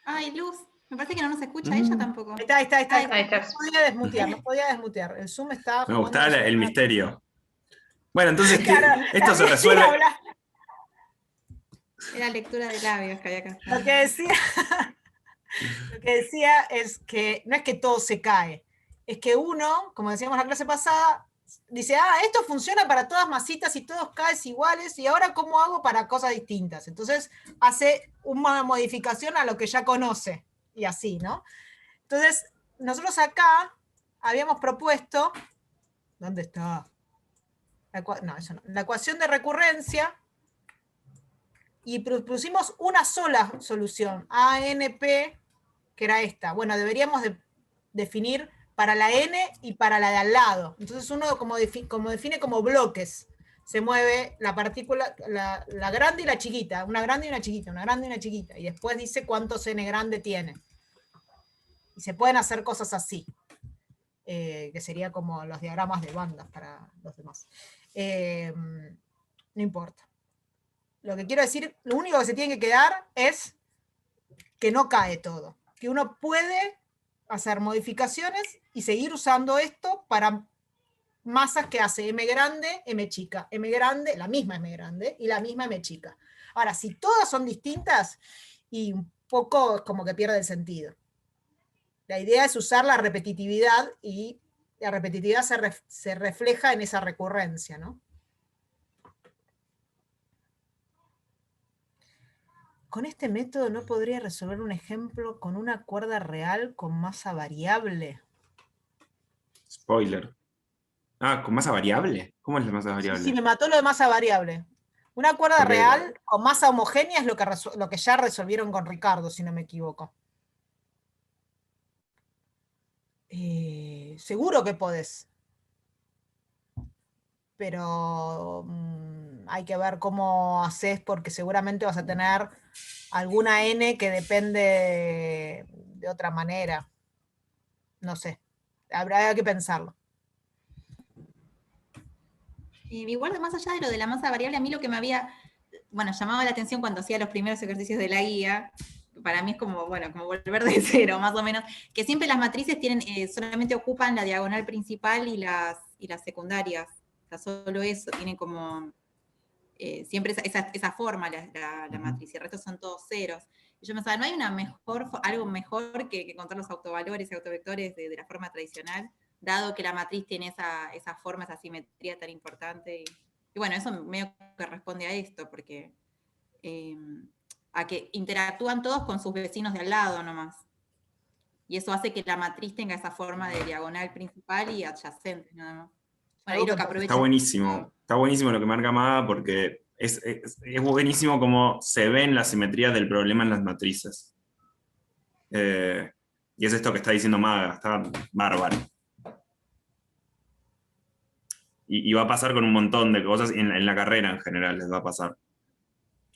Ay, Luz, me parece que no nos escucha ella tampoco. Ahí está. Ahí está. No podía desmutear. El Zoom está... Me gustaba el misterio. Bueno, entonces, Claro, esto se resuelve. Era lectura de labios que había acá. Lo que decía es que no es que todo se cae, es que uno, como decíamos en la clase pasada, dice, esto funciona para todas masitas y todos K iguales, y ahora ¿cómo hago para cosas distintas? Entonces hace una modificación a lo que ya conoce, y así, ¿no? Entonces, nosotros acá habíamos propuesto, ¿dónde está? No, eso no. La ecuación de recurrencia, y pusimos una sola solución, ANP, que era esta. Bueno, deberíamos definir para la N y para la de al lado. Entonces uno como define como bloques. Se mueve la partícula, la grande y la chiquita, una grande y una chiquita, una grande y una chiquita. Y después dice cuántos N grande tiene. Y se pueden hacer cosas así, que sería como los diagramas de bandas para los demás. No importa. Lo que quiero decir, lo único que se tiene que quedar es que no cae todo, que uno puede hacer modificaciones y seguir usando esto para masas que hace M grande, M chica, M grande, la misma M grande y la misma M chica. Ahora, si todas son distintas, y un poco como que pierde el sentido. La idea es usar la repetitividad y La repetitividad se refleja en esa recurrencia, ¿no? Con este método no podría resolver un ejemplo con una cuerda real con masa variable. Spoiler. Ah, ¿con masa variable? ¿Cómo es la masa Sí, variable? sí, me mató lo de masa variable. Una cuerda Porque- real con masa homogénea es lo que ya resolvieron con Ricardo, si no me equivoco. Seguro que podés. Pero hay que ver cómo haces, porque seguramente vas a tener alguna n que depende de otra manera. No sé. Habrá que pensarlo. Igual, más allá de lo de la masa variable, a mí lo que me había, llamado la atención cuando hacía los primeros ejercicios de la guía, para mí es como volver de cero, más o menos, que siempre las matrices tienen, solamente ocupan la diagonal principal y las secundarias. O sea, solo eso, tienen como, siempre esa forma la matriz, y el resto son todos ceros. Y yo pensaba, ¿no hay algo mejor que contar los autovalores y autovectores de la forma tradicional? Dado que la matriz tiene esa forma, esa simetría tan importante. Y bueno, eso medio que responde a esto, porque a que interactúan todos con sus vecinos de al lado nomás. Y eso hace que la matriz tenga esa forma de diagonal principal y adyacente, nada más. Bueno, ahí lo que aprovecho. Está buenísimo lo que marca Maga, porque es buenísimo cómo se ven las simetrías del problema en las matrices. Y es esto que está diciendo Maga, está bárbaro. Y va a pasar con un montón de cosas, y en la carrera en general les va a pasar.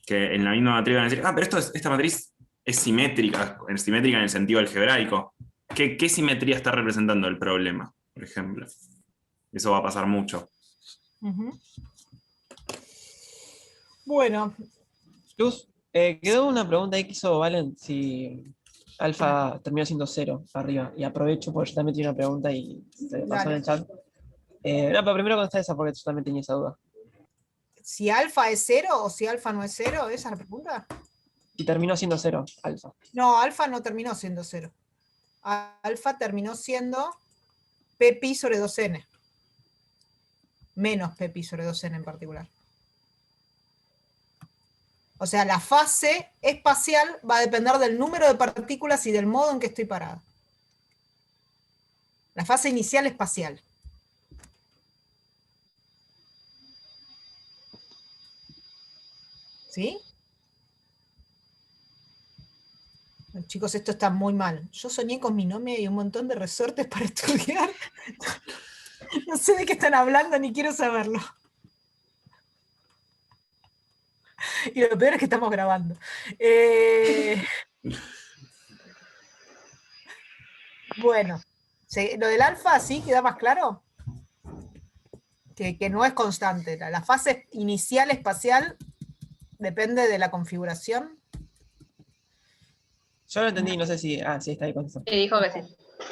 Que en la misma matriz van a decir, pero esta matriz es simétrica en el sentido algebraico. ¿Qué simetría está representando el problema, por ejemplo? Eso va a pasar mucho. Bueno. Luz, quedó una pregunta ahí que hizo Valen, si alfa terminó siendo 0 arriba. Y aprovecho porque yo también tenía una pregunta y se me pasó en el chat. Pero primero contesta esa porque yo también tenía esa duda. ¿Si alfa es 0 o si alfa no es 0? ¿Esa es la pregunta? Si terminó siendo 0, alfa. No, alfa no terminó siendo 0. Alfa terminó siendo pp sobre 2n. Menos pp sobre 2n en particular. O sea, la fase espacial va a depender del número de partículas y del modo en que estoy parada. La fase inicial espacial. ¿Sí? Chicos, esto está muy mal. Yo soñé con mi novia y un montón de resortes para estudiar. No sé de qué están hablando, ni quiero saberlo. Y lo peor es que estamos grabando. Bueno, lo del alfa, ¿sí? ¿Queda más claro? Que no es constante. La fase inicial espacial depende de la configuración. Yo lo entendí, no sé si... sí, está ahí con eso. Dijo que sí.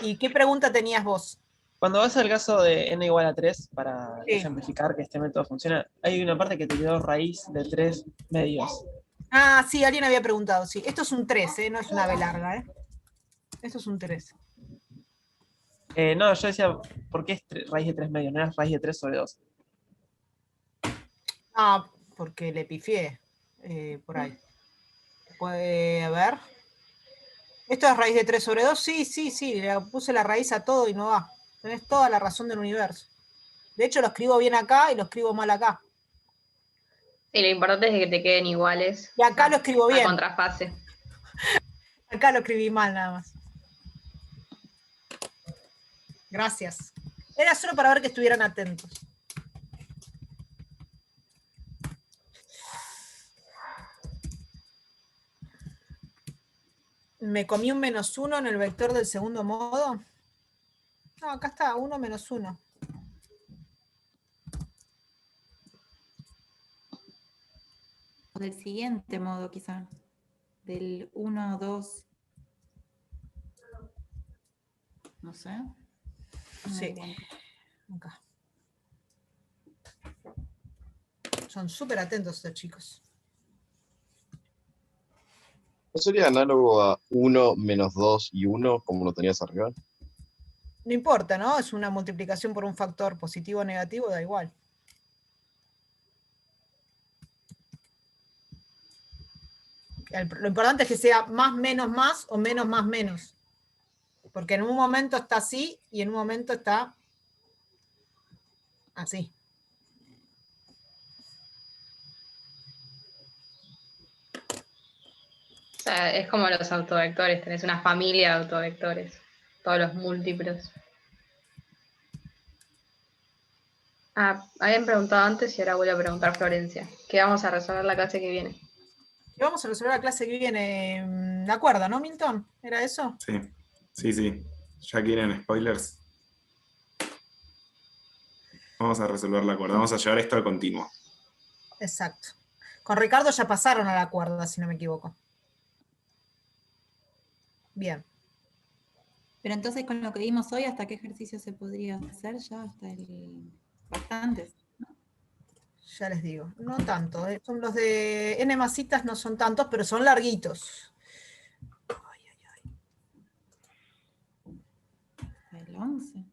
¿Y qué pregunta tenías vos? Cuando vas al caso de n igual a 3, para ejemplificar que este método funciona, hay una parte que te quedó raíz de 3 medios. Ah, sí, alguien había preguntado, sí. Esto es un 3, no es una B larga, Esto es un 3. No, yo decía, ¿por qué es raíz de 3 medios? No es raíz de 3 sobre 2. Ah, porque le pifié por ahí. Puede, a ver. ¿Esto es raíz de 3 sobre 2? Sí, le puse la raíz a todo y no va. Tenés toda la razón del universo. De hecho, lo escribo bien acá y lo escribo mal acá. Sí, lo importante es que te queden iguales. Y acá lo escribo bien. La contrafase. Acá lo escribí mal nada más. Gracias. Era solo para ver que estuvieran atentos. ¿Me comí un -1 en el vector del segundo modo? No, acá está, 1 menos 1. Del siguiente modo, quizá. Del 1, 2. No sé. Sí. Acá. Son súper atentos estos chicos. ¿No sería análogo a 1 menos 2 y 1, como lo tenías arriba? No importa, ¿no? Es una multiplicación por un factor positivo o negativo, da igual. Lo importante es que sea más menos más o menos más menos. Porque en un momento está así y en un momento está así. O sea, es como los autovectores, tenés una familia de autovectores, todos los múltiplos. Ah, habían preguntado antes y ahora vuelvo a preguntar Florencia. ¿Qué vamos a resolver la clase que viene? Y vamos a resolver la clase que viene. La cuerda, ¿no, Milton? ¿Era eso? Sí, sí, sí. ¿Ya quieren spoilers? Vamos a resolver la cuerda. Vamos a llevar esto al continuo. Exacto. Con Ricardo ya pasaron a la cuerda, si no me equivoco. Bien. Pero entonces con lo que vimos hoy, ¿hasta qué ejercicio se podría hacer ya? Hasta el... Bastantes. Ya les digo. No tanto. Son los de N masitas, no son tantos, pero son larguitos. Ay, ay, ay. El 11.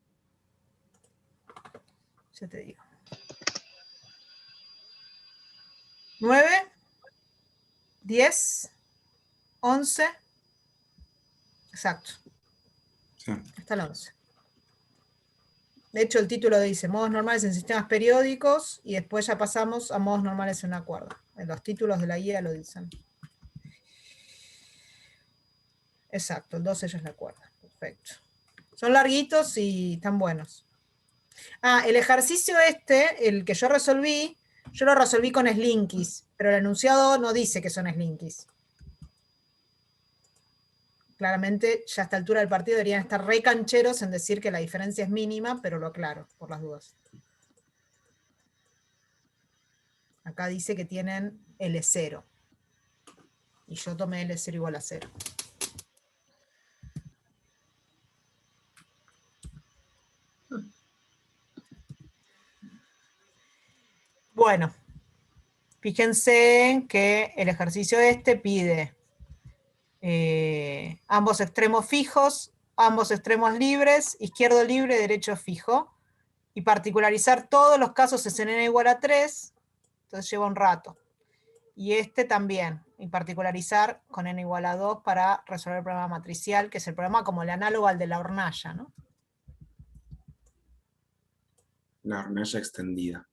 Ya te digo. 9, 10, 11. Exacto. Sí. Hasta el 11. De hecho, el título dice modos normales en sistemas periódicos y después ya pasamos a modos normales en una cuerda. En los títulos de la guía lo dicen. Exacto, el 12 ya es la cuerda. Perfecto. Son larguitos y están buenos. Ah, el ejercicio el que yo lo resolví con slinkies, pero el enunciado no dice que son slinkies. Claramente, ya a esta altura del partido deberían estar re cancheros en decir que la diferencia es mínima, pero lo aclaro, por las dudas. Acá dice que tienen L0. Y yo tomé L0 igual a 0. Bueno, fíjense que el ejercicio pide ambos extremos fijos, ambos extremos libres, izquierdo libre, derecho fijo, y particularizar todos los casos es en n igual a 3, entonces lleva un rato. Y también, y particularizar con n igual a 2 para resolver el problema matricial, que es el problema como el análogo al de la hornalla, ¿no? La hornalla extendida.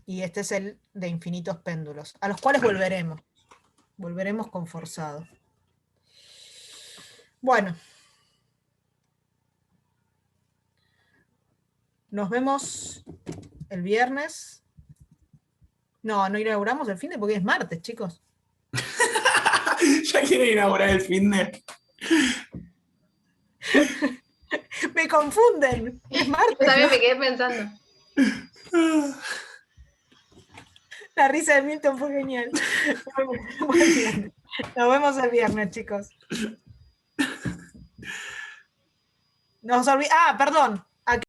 Y este es el de infinitos péndulos, a los cuales volveremos. Volveremos con forzado. Bueno. Nos vemos el viernes. No, no inauguramos el finde porque es martes, chicos. ¿Ya quieren inaugurar el finde? Me confunden. Es martes. Yo también ¿no? me quedé pensando. La risa de Milton fue genial. Muy bien. Nos vemos el viernes, chicos. Perdón.